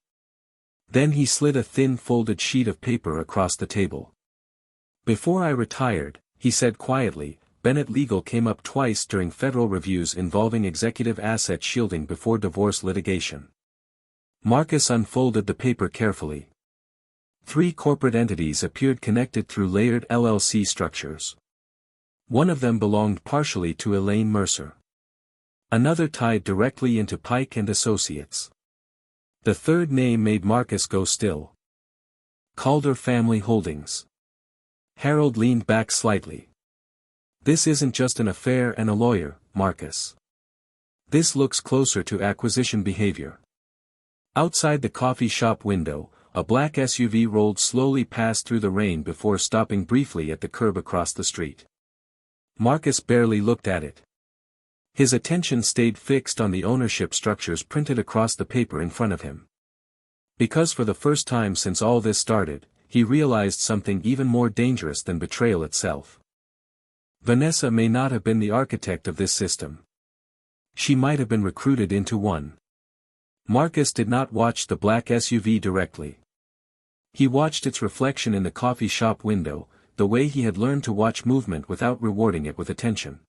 Then he slid a thin folded sheet of paper across the table. Before I retired, he said quietly, Bennett Legal came up twice during federal reviews involving executive asset shielding before divorce litigation. Marcus unfolded the paper carefully. 3 corporate entities appeared connected through layered LLC structures. One of them belonged partially to Elaine Mercer. Another tied directly into Pike and Associates. The third name made Marcus go still. Calder Family Holdings. Harold leaned back slightly. This isn't just an affair and a lawyer, Marcus. This looks closer to acquisition behavior. Outside the coffee shop window, a black SUV rolled slowly past through the rain before stopping briefly at the curb across the street. Marcus barely looked at it. His attention stayed fixed on the ownership structures printed across the paper in front of him. Because for the first time since all this started, he realized something even more dangerous than betrayal itself. Vanessa may not have been the architect of this system. She might have been recruited into one. Marcus did not watch the black SUV directly. He watched its reflection in the coffee shop window, the way he had learned to watch movement without rewarding it with attention.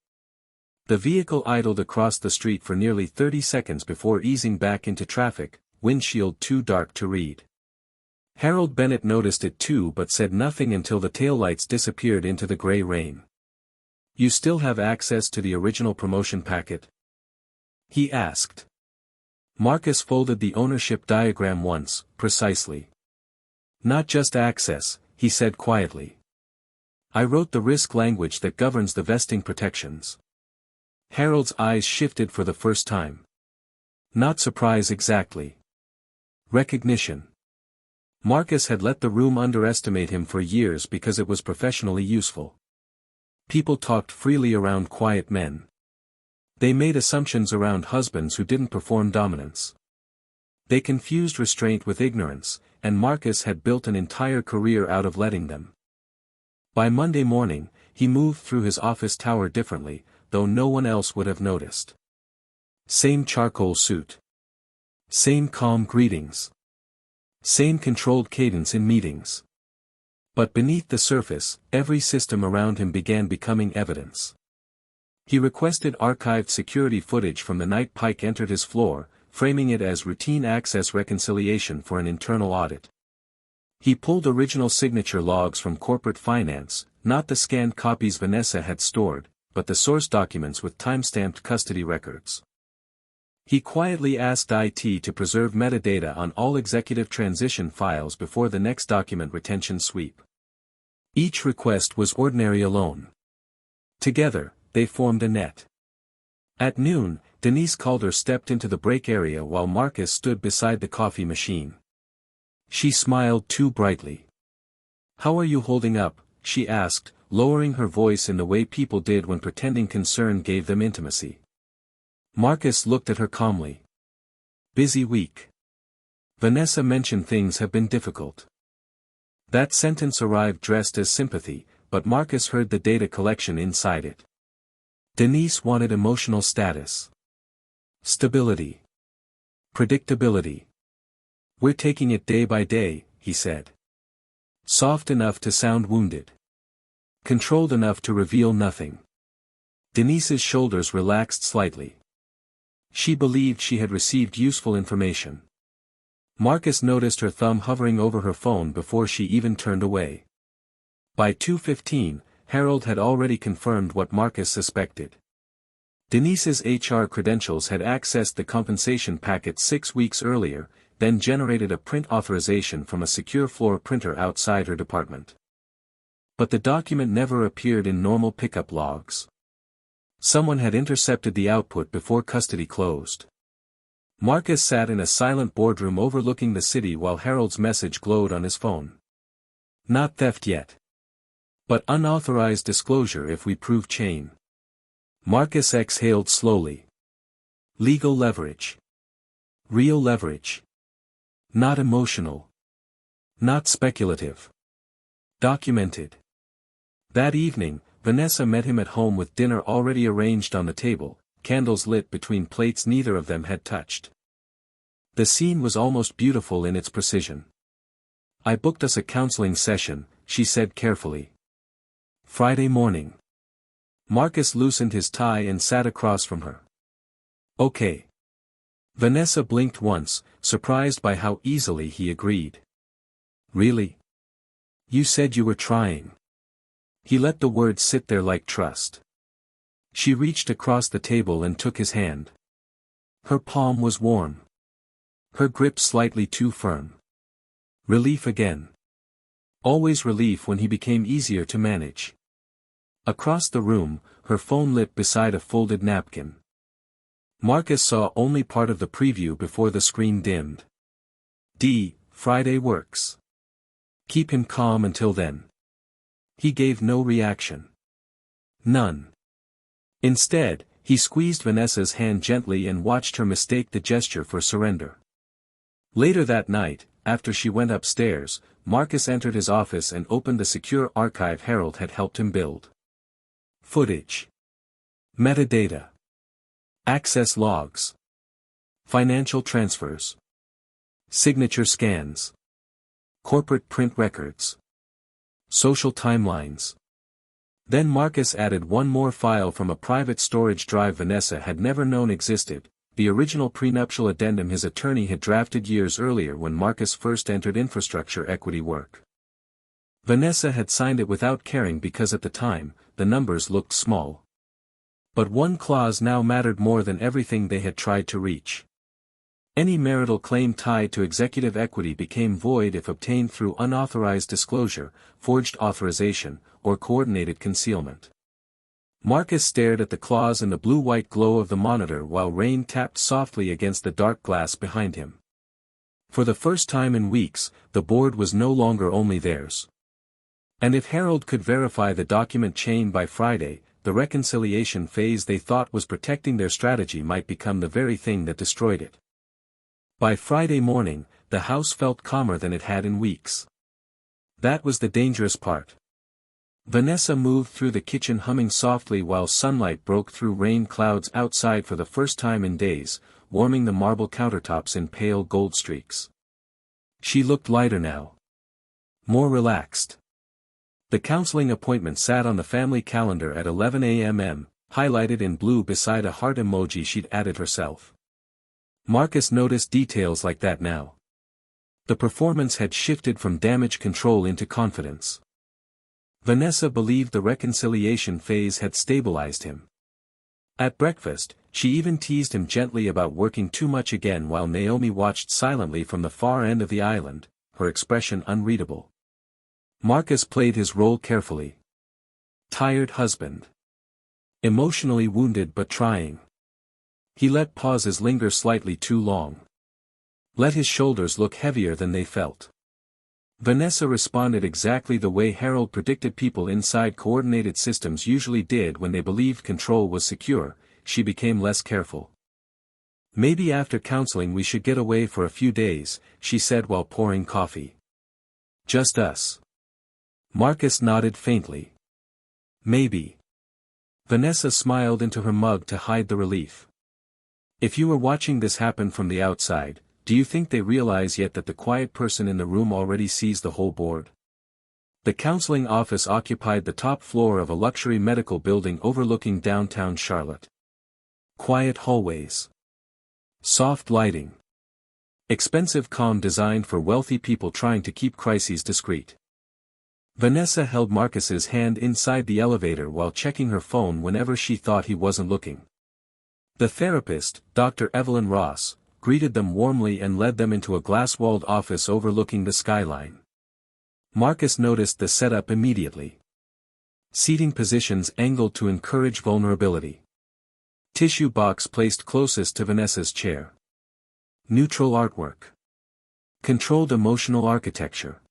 The vehicle idled across the street for nearly 30 seconds before easing back into traffic, windshield too dark to read. Harold Bennett noticed it too but said nothing until the taillights disappeared into the gray rain. You still have access to the original promotion packet? He asked. Marcus folded the ownership diagram once, precisely. Not just access, he said quietly. I wrote the risk language that governs the vesting protections. Harold's eyes shifted for the first time. Not surprise exactly. Recognition. Marcus had let the room underestimate him for years because it was professionally useful. People talked freely around quiet men. They made assumptions around husbands who didn't perform dominance. They confused restraint with ignorance, and Marcus had built an entire career out of letting them. By Monday morning, he moved through his office tower differently, though no one else would have noticed. Same charcoal suit. Same calm greetings. Same controlled cadence in meetings. But beneath the surface, every system around him began becoming evidence. He requested archived security footage from the night Pike entered his floor, framing it as routine access reconciliation for an internal audit. He pulled original signature logs from corporate finance, not the scanned copies Vanessa had stored, but the source documents with time-stamped custody records. He quietly asked IT to preserve metadata on all executive transition files before the next document retention sweep. Each request was ordinary alone. Together, they formed a net. At noon, Denise Calder stepped into the break area while Marcus stood beside the coffee machine. She smiled too brightly. How are you holding up? She asked, lowering her voice in the way people did when pretending concern gave them intimacy. Marcus looked at her calmly. Busy week. Vanessa mentioned things have been difficult. That sentence arrived dressed as sympathy, but Marcus heard the data collection inside it. Denise wanted emotional status. Stability. Predictability. We're taking it day by day, he said. Soft enough to sound wounded. Controlled enough to reveal nothing. Denise's shoulders relaxed slightly. She believed she had received useful information. Marcus noticed her thumb hovering over her phone before she even turned away. By 2:15, Harold had already confirmed what Marcus suspected. Denise's HR credentials had accessed the compensation packet 6 weeks earlier, then generated a print authorization from a secure floor printer outside her department. But the document never appeared in normal pickup logs. Someone had intercepted the output before custody closed. Marcus sat in a silent boardroom overlooking the city while Harold's message glowed on his phone. Not theft yet. But unauthorized disclosure if we prove chain. Marcus exhaled slowly. Legal leverage. Real leverage. Not emotional. Not speculative. Documented. That evening, Vanessa met him at home with dinner already arranged on the table, candles lit between plates neither of them had touched. The scene was almost beautiful in its precision. "I booked us a counseling session," she said carefully. "Friday morning." Marcus loosened his tie and sat across from her. "Okay." Vanessa blinked once, surprised by how easily he agreed. "Really? You said you were trying." He let the words sit there like trust. She reached across the table and took his hand. Her palm was warm. Her grip slightly too firm. Relief again. Always relief when he became easier to manage. Across the room, her phone lit beside a folded napkin. Marcus saw only part of the preview before the screen dimmed. Friday works. Keep him calm until then. He gave no reaction. None. Instead, he squeezed Vanessa's hand gently and watched her mistake the gesture for surrender. Later that night, after she went upstairs, Marcus entered his office and opened the secure archive Harold had helped him build. Footage. Metadata. Access logs. Financial transfers. Signature scans. Corporate print records. Social timelines. Then Marcus added one more file from a private storage drive Vanessa had never known existed, the original prenuptial addendum his attorney had drafted years earlier when Marcus first entered infrastructure equity work. Vanessa had signed it without caring because at the time, the numbers looked small. But one clause now mattered more than everything they had tried to reach. Any marital claim tied to executive equity became void if obtained through unauthorized disclosure, forged authorization, or coordinated concealment. Marcus stared at the clause in the blue-white glow of the monitor while rain tapped softly against the dark glass behind him. For the first time in weeks, the board was no longer only theirs. And if Harold could verify the document chain by Friday, the reconciliation phase they thought was protecting their strategy might become the very thing that destroyed it. By Friday morning, the house felt calmer than it had in weeks. That was the dangerous part. Vanessa moved through the kitchen humming softly while sunlight broke through rain clouds outside for the first time in days, warming the marble countertops in pale gold streaks. She looked lighter now. More relaxed. The counseling appointment sat on the family calendar at 11 a.m., highlighted in blue beside a heart emoji she'd added herself. Marcus noticed details like that now. The performance had shifted from damage control into confidence. Vanessa believed the reconciliation phase had stabilized him. At breakfast, she even teased him gently about working too much again while Naomi watched silently from the far end of the island, her expression unreadable. Marcus played his role carefully. Tired husband. Emotionally wounded but trying. He let pauses linger slightly too long. Let his shoulders look heavier than they felt. Vanessa responded exactly the way Harold predicted people inside coordinated systems usually did when they believed control was secure. She became less careful. "Maybe after counseling we should get away for a few days," she said while pouring coffee. "Just us." Marcus nodded faintly. "Maybe." Vanessa smiled into her mug to hide the relief. "If you were watching this happen from the outside, do you think they realize yet that the quiet person in the room already sees the whole board?" The counseling office occupied the top floor of a luxury medical building overlooking downtown Charlotte. Quiet hallways. Soft lighting. Expensive calm designed for wealthy people trying to keep crises discreet. Vanessa held Marcus's hand inside the elevator while checking her phone whenever she thought he wasn't looking. The therapist, Dr. Evelyn Ross, greeted them warmly and led them into a glass-walled office overlooking the skyline. Marcus noticed the setup immediately. Seating positions angled to encourage vulnerability. Tissue box placed closest to Vanessa's chair. Neutral artwork. Controlled emotional architecture.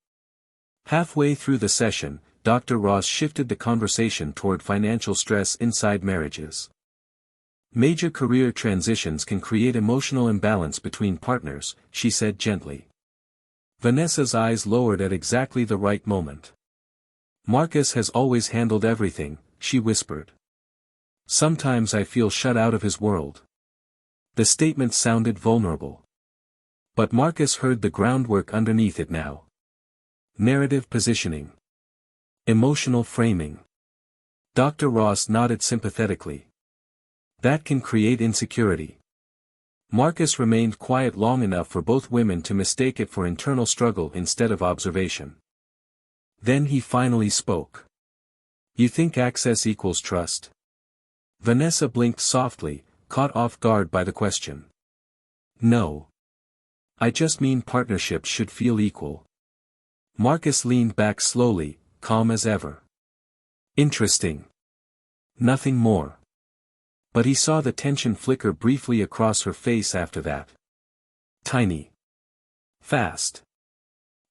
Halfway through the session, Dr. Ross shifted the conversation toward financial stress inside marriages. Major career transitions can create emotional imbalance between partners, she said gently. Vanessa's eyes lowered at exactly the right moment. Marcus has always handled everything, she whispered. Sometimes I feel shut out of his world. The statement sounded vulnerable. But Marcus heard the groundwork underneath it now. Narrative positioning. Emotional framing. Dr. Ross nodded sympathetically. That can create insecurity. Marcus remained quiet long enough for both women to mistake it for internal struggle instead of observation. Then he finally spoke. You think access equals trust? Vanessa blinked softly, caught off guard by the question. No. I just mean partnerships should feel equal. Marcus leaned back slowly, calm as ever. Interesting. Nothing more. But he saw the tension flicker briefly across her face after that. Tiny. Fast.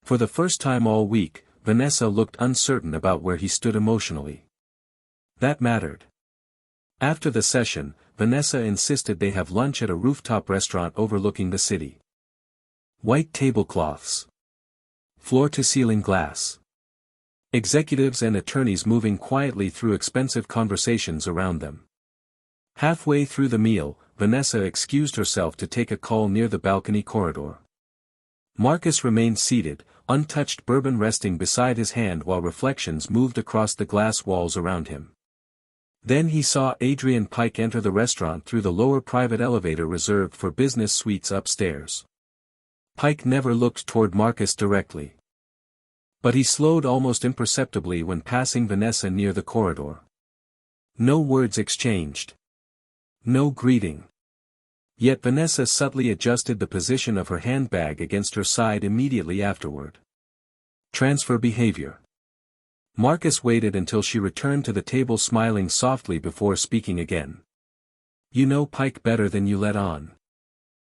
For the first time all week, Vanessa looked uncertain about where he stood emotionally. That mattered. After the session, Vanessa insisted they have lunch at a rooftop restaurant overlooking the city. White tablecloths. Floor-to-ceiling glass. Executives and attorneys moving quietly through expensive conversations around them. Halfway through the meal, Vanessa excused herself to take a call near the balcony corridor. Marcus remained seated, untouched bourbon resting beside his hand while reflections moved across the glass walls around him. Then he saw Adrian Pike enter the restaurant through the lower private elevator reserved for business suites upstairs. Pike never looked toward Marcus directly. But he slowed almost imperceptibly when passing Vanessa near the corridor. No words exchanged. No greeting. Yet Vanessa subtly adjusted the position of her handbag against her side immediately afterward. Transfer behavior. Marcus waited until she returned to the table smiling softly before speaking again. You know Pike better than you let on.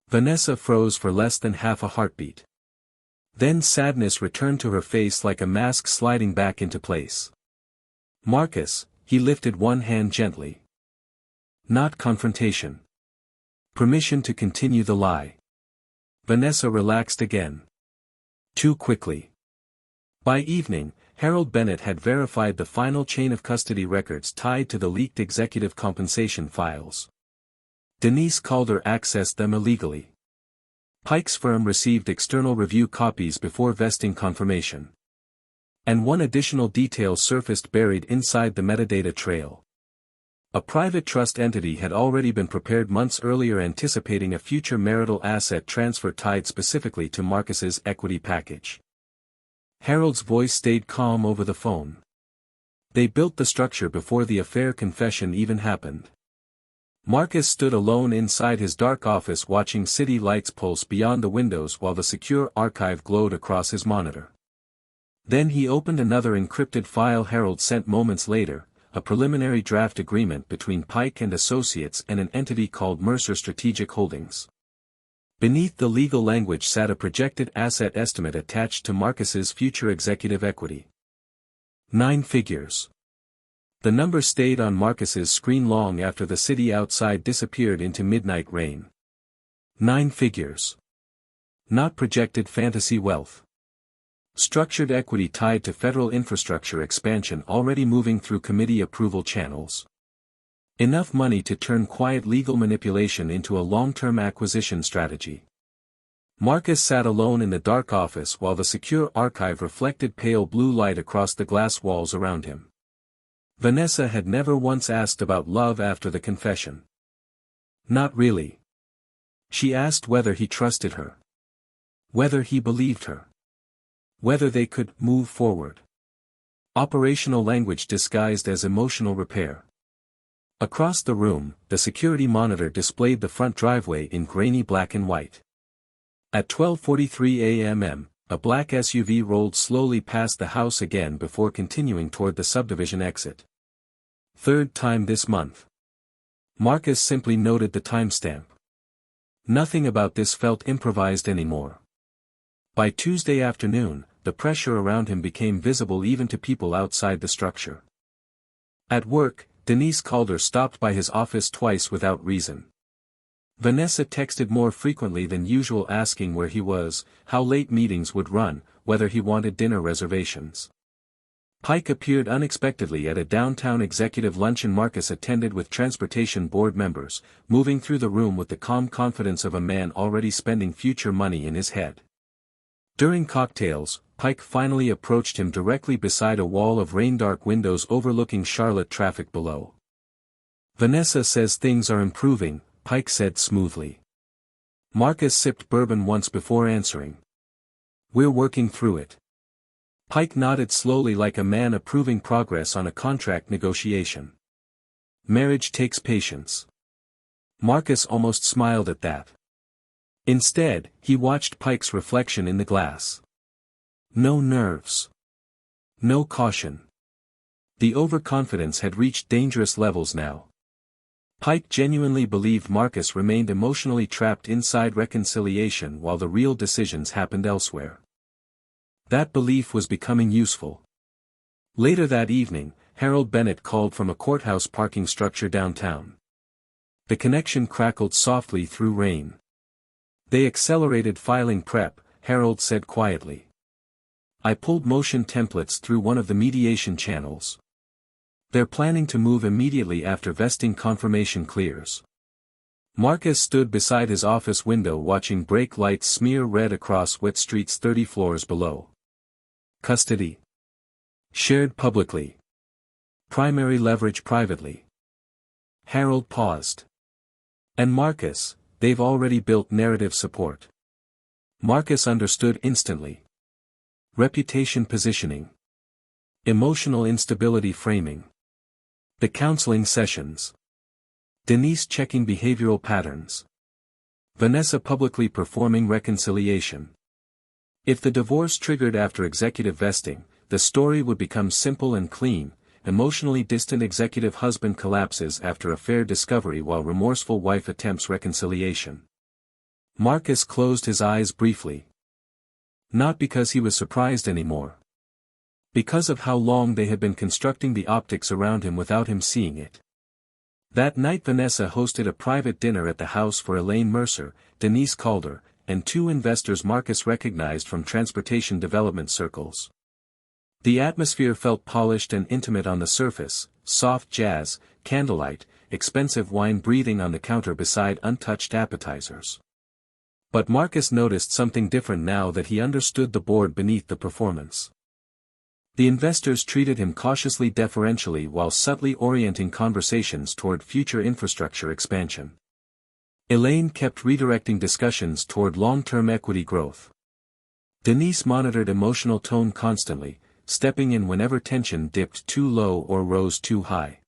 Vanessa froze for less than half a heartbeat. Then sadness returned to her face like a mask sliding back into place. Marcus, he lifted one hand gently. Not confrontation. Permission to continue the lie. Vanessa relaxed again. Too quickly. By evening, Harold Bennett had verified the final chain of custody records tied to the leaked executive compensation files. Denise Calder accessed them illegally. Pike's firm received external review copies before vesting confirmation. And one additional detail surfaced buried inside the metadata trail. A private trust entity had already been prepared months earlier anticipating a future marital asset transfer tied specifically to Marcus's equity package. Harold's voice stayed calm over the phone. They built the structure before the affair confession even happened. Marcus stood alone inside his dark office watching city lights pulse beyond the windows while the secure archive glowed across his monitor. Then he opened another encrypted file Harold sent moments later, a preliminary draft agreement between Pike and Associates and an entity called Mercer Strategic Holdings. Beneath the legal language sat a projected asset estimate attached to Marcus's future executive equity. 9 figures. The number stayed on Marcus's screen long after the city outside disappeared into midnight rain. 9 figures. Not projected fantasy wealth. Structured equity tied to federal infrastructure expansion already moving through committee approval channels. Enough money to turn quiet legal manipulation into a long-term acquisition strategy. Marcus sat alone in the dark office while the secure archive reflected pale blue light across the glass walls around him. Vanessa had never once asked about love after the confession. Not really. She asked whether he trusted her. Whether he believed her. Whether they could move forward. Operational language disguised as emotional repair. Across the room, the security monitor displayed the front driveway in grainy black and white. At 12:43 a.m., a black SUV rolled slowly past the house again before continuing toward the subdivision exit. 3rd time this month. Marcus simply noted the timestamp. Nothing about this felt improvised anymore. By Tuesday afternoon, the pressure around him became visible even to people outside the structure. At work, Denise Calder stopped by his office twice without reason. Vanessa texted more frequently than usual asking where he was, how late meetings would run, whether he wanted dinner reservations. Pike appeared unexpectedly at a downtown executive luncheon Marcus attended with transportation board members, moving through the room with the calm confidence of a man already spending future money in his head. During cocktails, Pike finally approached him directly beside a wall of rain-dark windows overlooking Charlotte traffic below. "Vanessa says things are improving," Pike said smoothly. Marcus sipped bourbon once before answering. "We're working through it." Pike nodded slowly like a man approving progress on a contract negotiation. "Marriage takes patience." Marcus almost smiled at that. Instead, he watched Pike's reflection in the glass. No nerves. No caution. The overconfidence had reached dangerous levels now. Pike genuinely believed Marcus remained emotionally trapped inside reconciliation while the real decisions happened elsewhere. That belief was becoming useful. Later that evening, Harold Bennett called from a courthouse parking structure downtown. The connection crackled softly through rain. "They accelerated filing prep," Harold said quietly. "I pulled motion templates through one of the mediation channels. They're planning to move immediately after vesting confirmation clears." Marcus stood beside his office window watching brake lights smear red across wet streets 30 floors below. Custody. Shared publicly. Primary leverage privately. Harold paused. "And Marcus, they've already built narrative support." Marcus understood instantly. Reputation positioning. Emotional instability framing. The counseling sessions. Denise checking behavioral patterns. Vanessa publicly performing reconciliation. If the divorce triggered after executive vesting, the story would become simple and clean. Emotionally distant executive husband collapses after affair discovery while remorseful wife attempts reconciliation. Marcus closed his eyes briefly. Not because he was surprised anymore. Because of how long they had been constructing the optics around him without him seeing it. That night Vanessa hosted a private dinner at the house for Elaine Mercer, Denise Calder, and two investors Marcus recognized from transportation development circles. The atmosphere felt polished and intimate on the surface, soft jazz, candlelight, expensive wine breathing on the counter beside untouched appetizers. But Marcus noticed something different now that he understood the board beneath the performance. The investors treated him cautiously deferentially while subtly orienting conversations toward future infrastructure expansion. Elaine kept redirecting discussions toward long-term equity growth. Denise monitored emotional tone constantly, stepping in whenever tension dipped too low or rose too high.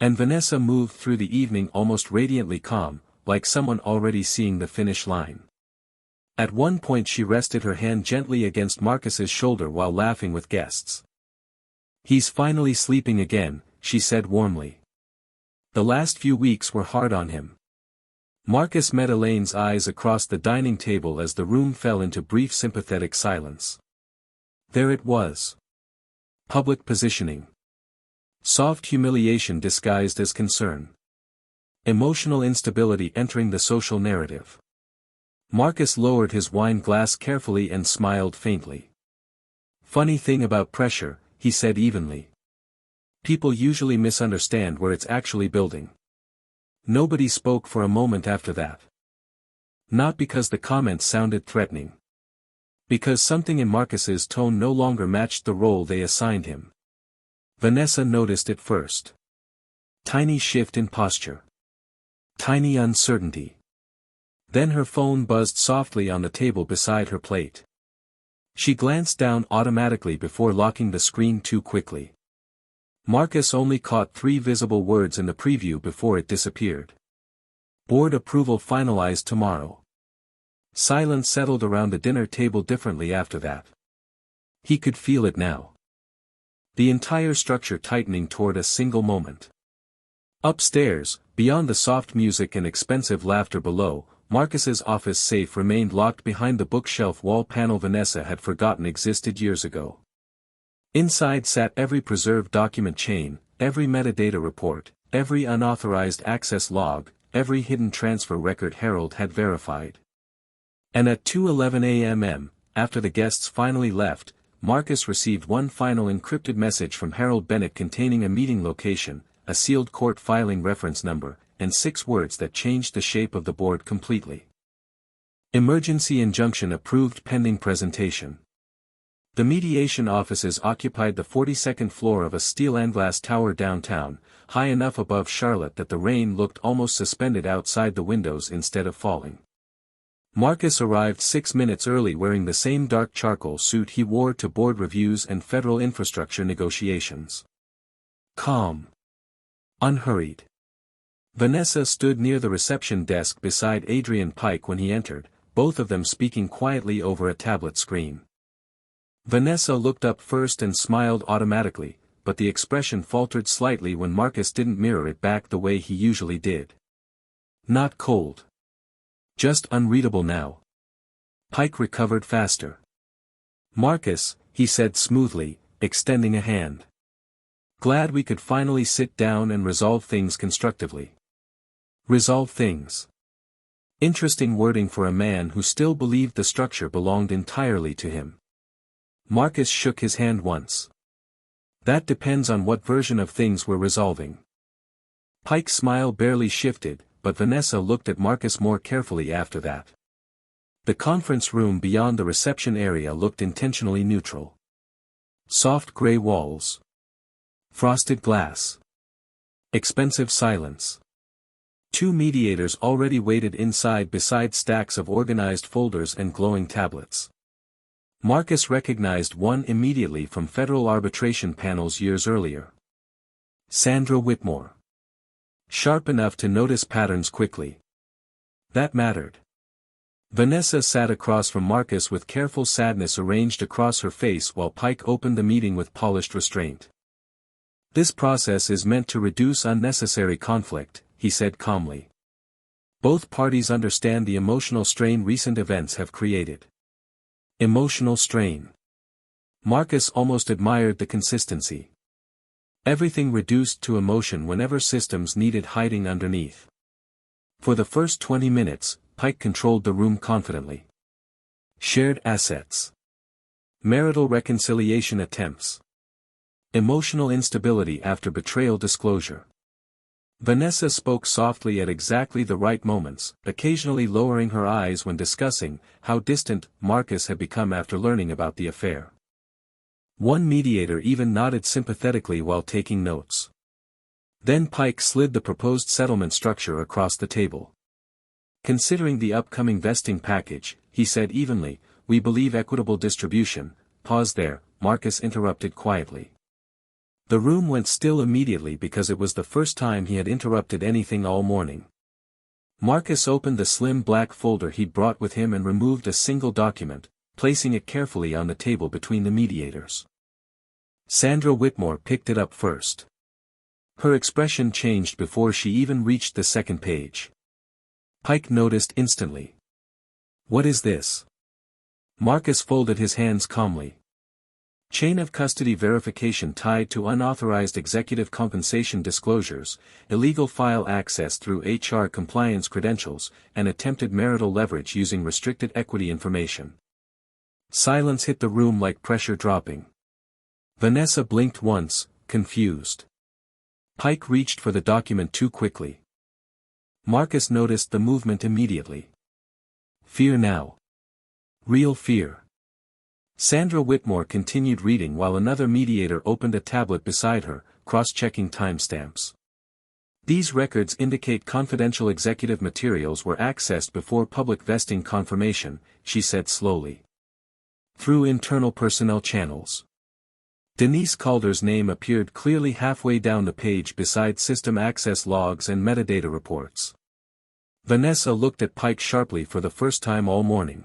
And Vanessa moved through the evening almost radiantly calm, like someone already seeing the finish line. At one point she rested her hand gently against Marcus's shoulder while laughing with guests. "He's finally sleeping again," she said warmly. "The last few weeks were hard on him." Marcus met Elaine's eyes across the dining table as the room fell into brief sympathetic silence. There it was. Public positioning. Soft humiliation disguised as concern. Emotional instability entering the social narrative. Marcus lowered his wine glass carefully and smiled faintly. "Funny thing about pressure," he said evenly. "People usually misunderstand where it's actually building." Nobody spoke for a moment after that. Not because the comments sounded threatening. Because something in Marcus's tone no longer matched the role they assigned him. Vanessa noticed it first. Tiny shift in posture. Tiny uncertainty. Then her phone buzzed softly on the table beside her plate. She glanced down automatically before locking the screen too quickly. Marcus only caught 3 visible words in the preview before it disappeared. Board approval finalized tomorrow. Silence settled around the dinner table differently after that. He could feel it now. The entire structure tightening toward a single moment. Upstairs, beyond the soft music and expensive laughter below, Marcus's office safe remained locked behind the bookshelf wall panel Vanessa had forgotten existed years ago. Inside sat every preserved document chain, every metadata report, every unauthorized access log, every hidden transfer record Harold had verified. And at 2:11 a.m., after the guests finally left, Marcus received one final encrypted message from Harold Bennett containing a meeting location, a sealed court filing reference number, and 6 words that changed the shape of the board completely. Emergency injunction approved pending presentation. The mediation offices occupied the 42nd floor of a steel and glass tower downtown, high enough above Charlotte that the rain looked almost suspended outside the windows instead of falling. Marcus arrived 6 minutes early wearing the same dark charcoal suit he wore to board reviews and federal infrastructure negotiations. Calm. Unhurried. Vanessa stood near the reception desk beside Adrian Pike when he entered, both of them speaking quietly over a tablet screen. Vanessa looked up first and smiled automatically, but the expression faltered slightly when Marcus didn't mirror it back the way he usually did. Not cold. Just unreadable now. Pike recovered faster. Marcus, he said smoothly, extending a hand. Glad we could finally sit down and resolve things constructively. Resolve things. Interesting wording for a man who still believed the structure belonged entirely to him. Marcus shook his hand once. That depends on what version of things we're resolving. Pike's smile barely shifted, but Vanessa looked at Marcus more carefully after that. The conference room beyond the reception area looked intentionally neutral. Soft gray walls. Frosted glass. Expensive silence. 2 mediators already waited inside beside stacks of organized folders and glowing tablets. Marcus recognized one immediately from federal arbitration panels years earlier. Sandra Whitmore. Sharp enough to notice patterns quickly. That mattered. Vanessa sat across from Marcus with careful sadness arranged across her face while Pike opened the meeting with polished restraint. This process is meant to reduce unnecessary conflict, he said calmly. Both parties understand the emotional strain recent events have created. Emotional strain. Marcus almost admired the consistency. Everything reduced to emotion whenever systems needed hiding underneath. For the first 20 minutes, Pike controlled the room confidently. Shared assets. Marital reconciliation attempts. Emotional instability after betrayal disclosure. Vanessa spoke softly at exactly the right moments, occasionally lowering her eyes when discussing how distant Marcus had become after learning about the affair. One mediator even nodded sympathetically while taking notes. Then Pike slid the proposed settlement structure across the table. Considering the upcoming vesting package, he said evenly, we believe equitable distribution. Pause there, Marcus interrupted quietly. The room went still immediately because it was the first time he had interrupted anything all morning. Marcus opened the slim black folder he'd brought with him and removed a single document, placing it carefully on the table between the mediators. Sandra Whitmore picked it up first. Her expression changed before she even reached the second page. Pike noticed instantly. What is this? Marcus folded his hands calmly. Chain of custody verification tied to unauthorized executive compensation disclosures, illegal file access through HR compliance credentials, and attempted marital leverage using restricted equity information. Silence hit the room like pressure dropping. Vanessa blinked once, confused. Pike reached for the document too quickly. Marcus noticed the movement immediately. Fear now. Real fear. Sandra Whitmore continued reading while another mediator opened a tablet beside her, cross-checking timestamps. These records indicate confidential executive materials were accessed before public vesting confirmation, she said slowly. Through internal personnel channels. Denise Calder's name appeared clearly halfway down the page beside system access logs and metadata reports. Vanessa looked at Pike sharply for the first time all morning.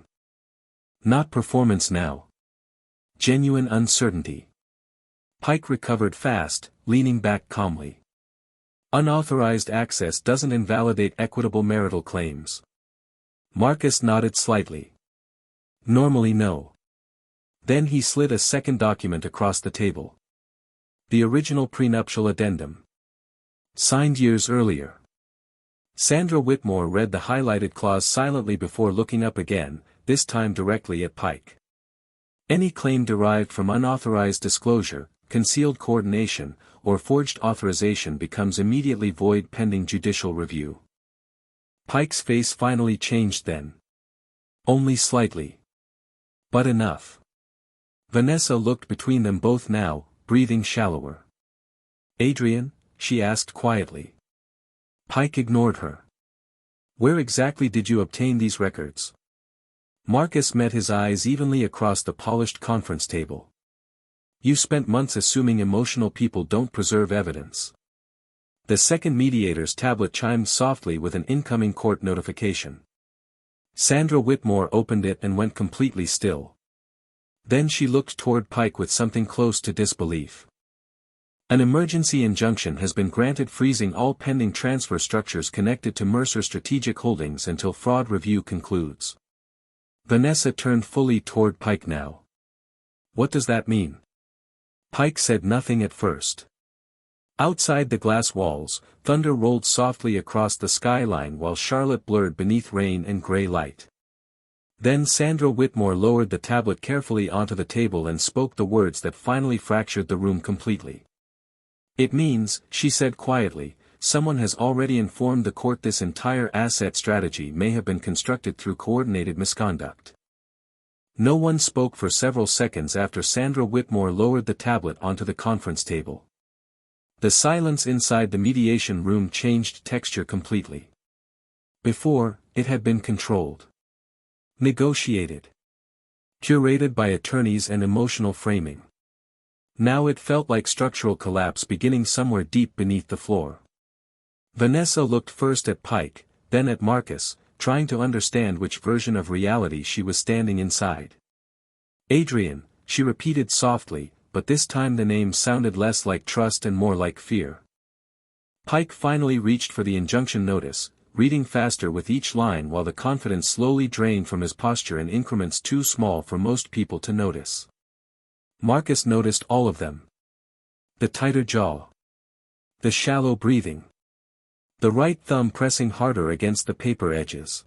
Not performance now. Genuine uncertainty. Pike recovered fast, leaning back calmly. Unauthorized access doesn't invalidate equitable marital claims. Marcus nodded slightly. Normally no. Then he slid a second document across the table. The original prenuptial addendum. Signed years earlier. Sandra Whitmore read the highlighted clause silently before looking up again, this time directly at Pike. Any claim derived from unauthorized disclosure, concealed coordination, or forged authorization becomes immediately void pending judicial review. Pike's face finally changed then. Only slightly. But enough. Vanessa looked between them both now, breathing shallower. Adrian? She asked quietly. Pike ignored her. Where exactly did you obtain these records? Marcus met his eyes evenly across the polished conference table. You spent months assuming emotional people don't preserve evidence. The second mediator's tablet chimed softly with an incoming court notification. Sandra Whitmore opened it and went completely still. Then she looked toward Pike with something close to disbelief. An emergency injunction has been granted freezing all pending transfer structures connected to Mercer Strategic Holdings until fraud review concludes. Vanessa turned fully toward Pike now. What does that mean? Pike said nothing at first. Outside the glass walls, thunder rolled softly across the skyline while Charlotte blurred beneath rain and gray light. Then Sandra Whitmore lowered the tablet carefully onto the table and spoke the words that finally fractured the room completely. It means, she said quietly, someone has already informed the court this entire asset strategy may have been constructed through coordinated misconduct. No one spoke for several seconds after Sandra Whitmore lowered the tablet onto the conference table. The silence inside the mediation room changed texture completely. Before, it had been controlled. Negotiated. Curated by attorneys and emotional framing. Now it felt like structural collapse beginning somewhere deep beneath the floor. Vanessa looked first at Pike, then at Marcus, trying to understand which version of reality she was standing inside. Adrian, she repeated softly, but this time the name sounded less like trust and more like fear. Pike finally reached for the injunction notice, reading faster with each line while the confidence slowly drained from his posture in increments too small for most people to notice. Marcus noticed all of them. The tighter jaw. The shallow breathing. The right thumb pressing harder against the paper edges.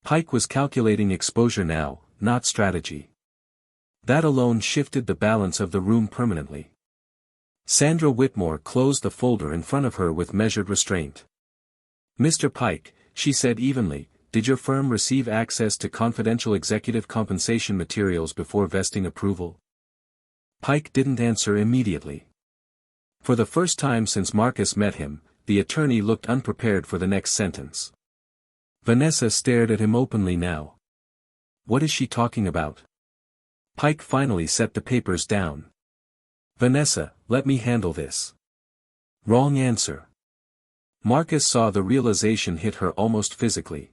Pike was calculating exposure now, not strategy. That alone shifted the balance of the room permanently. Sandra Whitmore closed the folder in front of her with measured restraint. Mr. Pike, she said evenly, did your firm receive access to confidential executive compensation materials before vesting approval? Pike didn't answer immediately. For the first time since Marcus met him, the attorney looked unprepared for the next sentence. Vanessa stared at him openly now. What is she talking about? Pike finally set the papers down. Vanessa, let me handle this. Wrong answer. Marcus saw the realization hit her almost physically.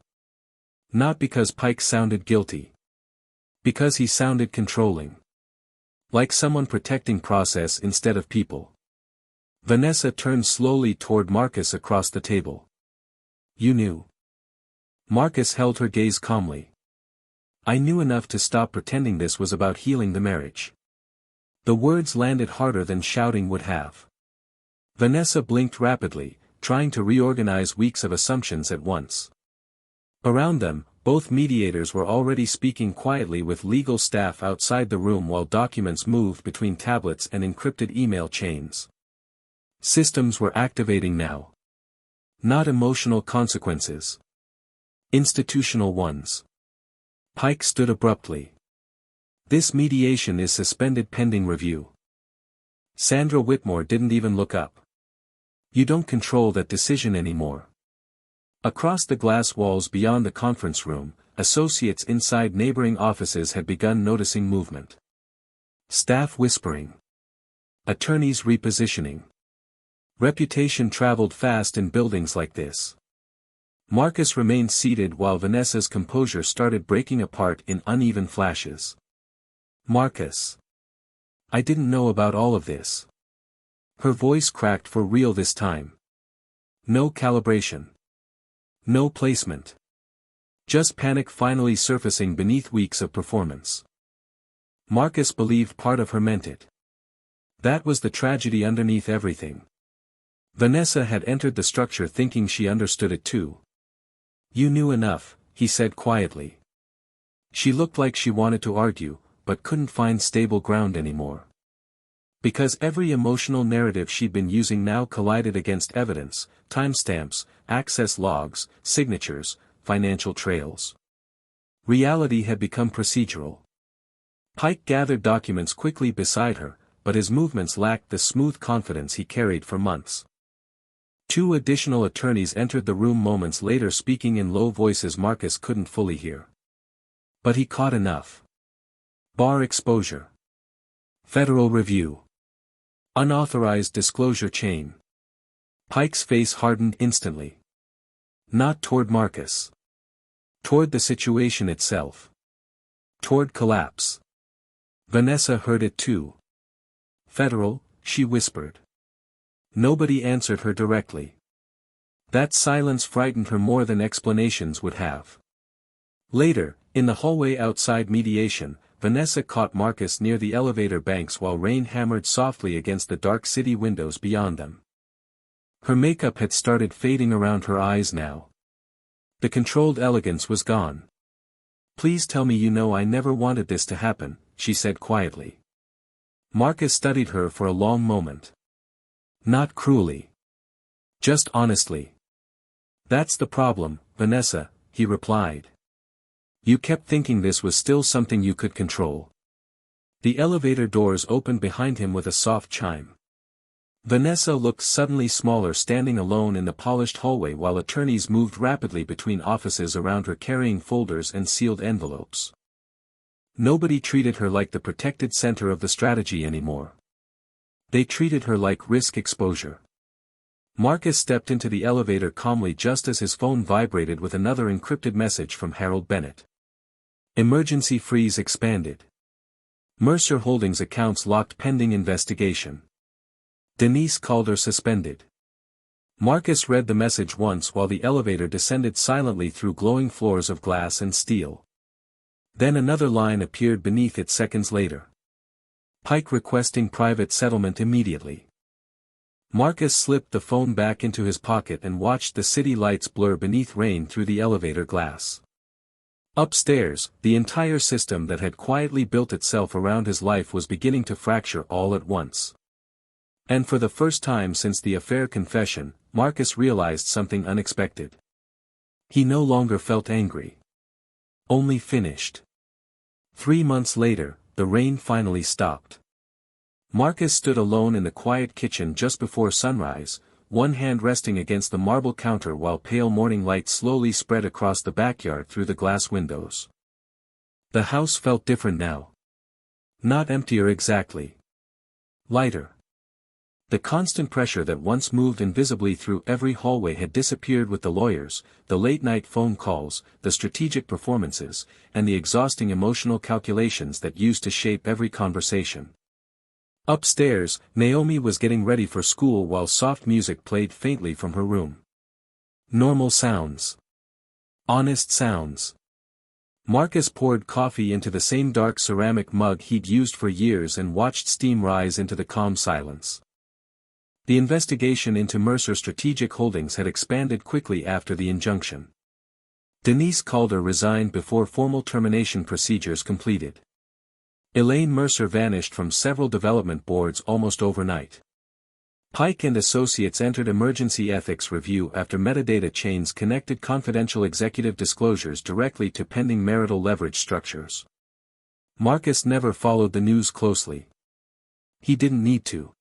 Not because Pike sounded guilty. Because he sounded controlling. Like someone protecting process instead of people. Vanessa turned slowly toward Marcus across the table. You knew. Marcus held her gaze calmly. I knew enough to stop pretending this was about healing the marriage. The words landed harder than shouting would have. Vanessa blinked rapidly, trying to reorganize weeks of assumptions at once. Around them, both mediators were already speaking quietly with legal staff outside the room while documents moved between tablets and encrypted email chains. Systems were activating now. Not emotional consequences. Institutional ones. Pike stood abruptly. This mediation is suspended pending review. Sandra Whitmore didn't even look up. You don't control that decision anymore. Across the glass walls beyond the conference room, associates inside neighboring offices had begun noticing movement. Staff whispering. Attorneys repositioning. Reputation traveled fast in buildings like this. Marcus remained seated while Vanessa's composure started breaking apart in uneven flashes. Marcus. I didn't know about all of this. Her voice cracked for real this time. No calibration. No placement. Just panic finally surfacing beneath weeks of performance. Marcus believed part of her meant it. That was the tragedy underneath everything. Vanessa had entered the structure thinking she understood it too. "You knew enough," he said quietly. She looked like she wanted to argue, but couldn't find stable ground anymore. Because every emotional narrative she'd been using now collided against evidence, timestamps, access logs, signatures, financial trails. Reality had become procedural. Pike gathered documents quickly beside her, but his movements lacked the smooth confidence he carried for months. 2 additional attorneys entered the room moments later, speaking in low voices Marcus couldn't fully hear. But he caught enough. Bar exposure. Federal review. Unauthorized disclosure chain. Pike's face hardened instantly. Not toward Marcus. Toward the situation itself. Toward collapse. Vanessa heard it too. "Federal," she whispered. Nobody answered her directly. That silence frightened her more than explanations would have. Later, in the hallway outside mediation, Vanessa caught Marcus near the elevator banks while rain hammered softly against the dark city windows beyond them. Her makeup had started fading around her eyes now. The controlled elegance was gone. "Please tell me you know I never wanted this to happen," she said quietly. Marcus studied her for a long moment. "Not cruelly. Just honestly." "That's the problem, Vanessa," he replied. "You kept thinking this was still something you could control." The elevator doors opened behind him with a soft chime. Vanessa looked suddenly smaller standing alone in the polished hallway while attorneys moved rapidly between offices around her carrying folders and sealed envelopes. Nobody treated her like the protected center of the strategy anymore. They treated her like risk exposure. Marcus stepped into the elevator calmly just as his phone vibrated with another encrypted message from Harold Bennett. Emergency freeze expanded. Mercer Holdings accounts locked pending investigation. Denise Calder suspended. Marcus read the message once while the elevator descended silently through glowing floors of glass and steel. Then another line appeared beneath it seconds later. Pike requesting private settlement immediately. Marcus slipped the phone back into his pocket and watched the city lights blur beneath rain through the elevator glass. Upstairs, the entire system that had quietly built itself around his life was beginning to fracture all at once. And for the first time since the affair confession, Marcus realized something unexpected. He no longer felt angry. Only finished. 3 months later, the rain finally stopped. Marcus stood alone in the quiet kitchen just before sunrise, one hand resting against the marble counter while pale morning light slowly spread across the backyard through the glass windows. The house felt different now. Not emptier exactly. Lighter. The constant pressure that once moved invisibly through every hallway had disappeared with the lawyers, the late-night phone calls, the strategic performances, and the exhausting emotional calculations that used to shape every conversation. Upstairs, Naomi was getting ready for school while soft music played faintly from her room. Normal sounds. Honest sounds. Marcus poured coffee into the same dark ceramic mug he'd used for years and watched steam rise into the calm silence. The investigation into Mercer Strategic Holdings had expanded quickly after the injunction. Denise Calder resigned before formal termination procedures completed. Elaine Mercer vanished from several development boards almost overnight. Pike and Associates entered emergency ethics review after metadata chains connected confidential executive disclosures directly to pending marital leverage structures. Marcus never followed the news closely. He didn't need to.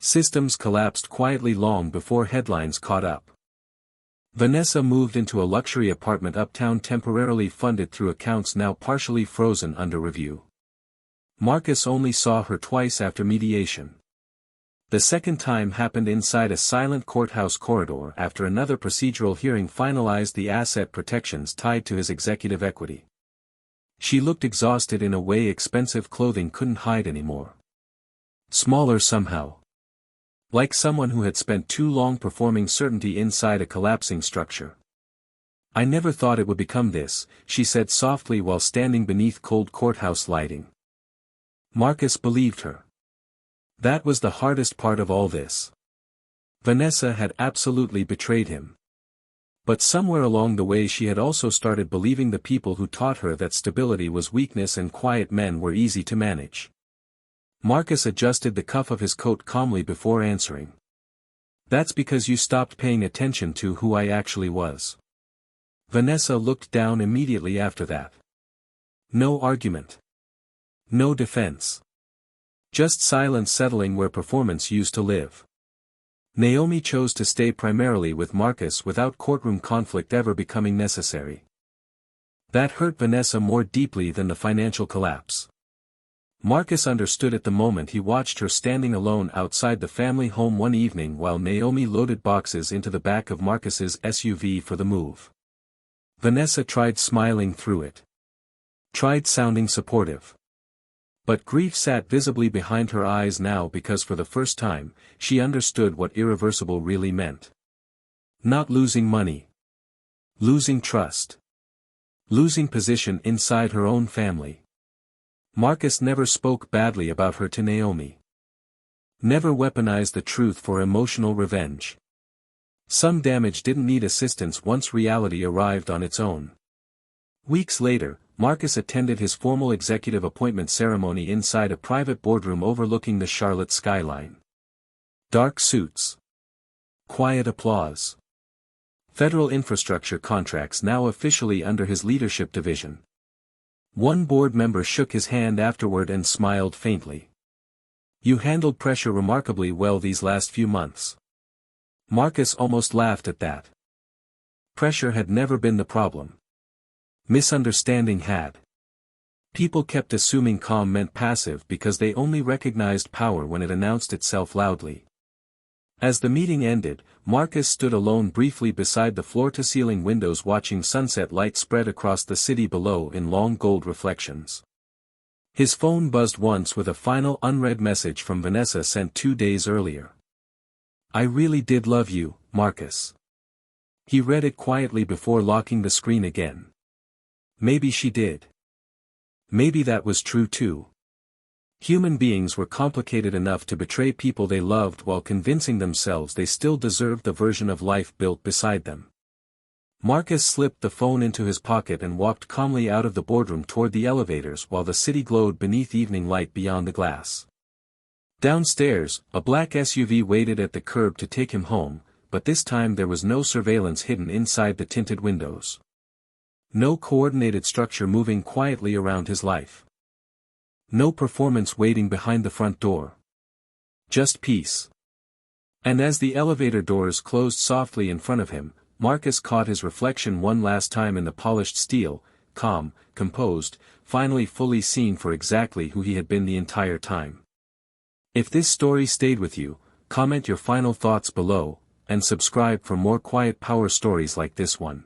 Systems collapsed quietly long before headlines caught up. Vanessa moved into a luxury apartment uptown temporarily funded through accounts now partially frozen under review. Marcus only saw her twice after mediation. The second time happened inside a silent courthouse corridor after another procedural hearing finalized the asset protections tied to his executive equity. She looked exhausted in a way expensive clothing couldn't hide anymore. Smaller somehow. Like someone who had spent too long performing certainty inside a collapsing structure. "I never thought it would become this," she said softly while standing beneath cold courthouse lighting. Marcus believed her. That was the hardest part of all this. Vanessa had absolutely betrayed him. But somewhere along the way she had also started believing the people who taught her that stability was weakness and quiet men were easy to manage. Marcus adjusted the cuff of his coat calmly before answering. "That's because you stopped paying attention to who I actually was." Vanessa looked down immediately after that. No argument. No defense. Just silence settling where performance used to live. Naomi chose to stay primarily with Marcus without courtroom conflict ever becoming necessary. That hurt Vanessa more deeply than the financial collapse. Marcus understood at the moment he watched her standing alone outside the family home one evening while Naomi loaded boxes into the back of Marcus's SUV for the move. Vanessa tried smiling through it. Tried sounding supportive. But grief sat visibly behind her eyes now because for the first time, she understood what irreversible really meant. Not losing money. Losing trust. Losing position inside her own family. Marcus never spoke badly about her to Naomi. Never weaponized the truth for emotional revenge. Some damage didn't need assistance once reality arrived on its own. Weeks later, Marcus attended his formal executive appointment ceremony inside a private boardroom overlooking the Charlotte skyline. Dark suits. Quiet applause. Federal infrastructure contracts now officially under his leadership division. One board member shook his hand afterward and smiled faintly. "You handled pressure remarkably well these last few months." Marcus almost laughed at that. Pressure had never been the problem. Misunderstanding had. People kept assuming calm meant passive because they only recognized power when it announced itself loudly. As the meeting ended, Marcus stood alone briefly beside the floor-to-ceiling windows watching sunset light spread across the city below in long gold reflections. His phone buzzed once with a final unread message from Vanessa sent 2 days earlier. "I really did love you, Marcus." He read it quietly before locking the screen again. Maybe she did. Maybe that was true too. Human beings were complicated enough to betray people they loved while convincing themselves they still deserved the version of life built beside them. Marcus slipped the phone into his pocket and walked calmly out of the boardroom toward the elevators while the city glowed beneath evening light beyond the glass. Downstairs, a black SUV waited at the curb to take him home, but this time there was no surveillance hidden inside the tinted windows. No coordinated structure moving quietly around his life. No performance waiting behind the front door. Just peace. And as the elevator doors closed softly in front of him, Marcus caught his reflection one last time in the polished steel, calm, composed, finally fully seen for exactly who he had been the entire time. If this story stayed with you, comment your final thoughts below, and subscribe for more quiet power stories like this one.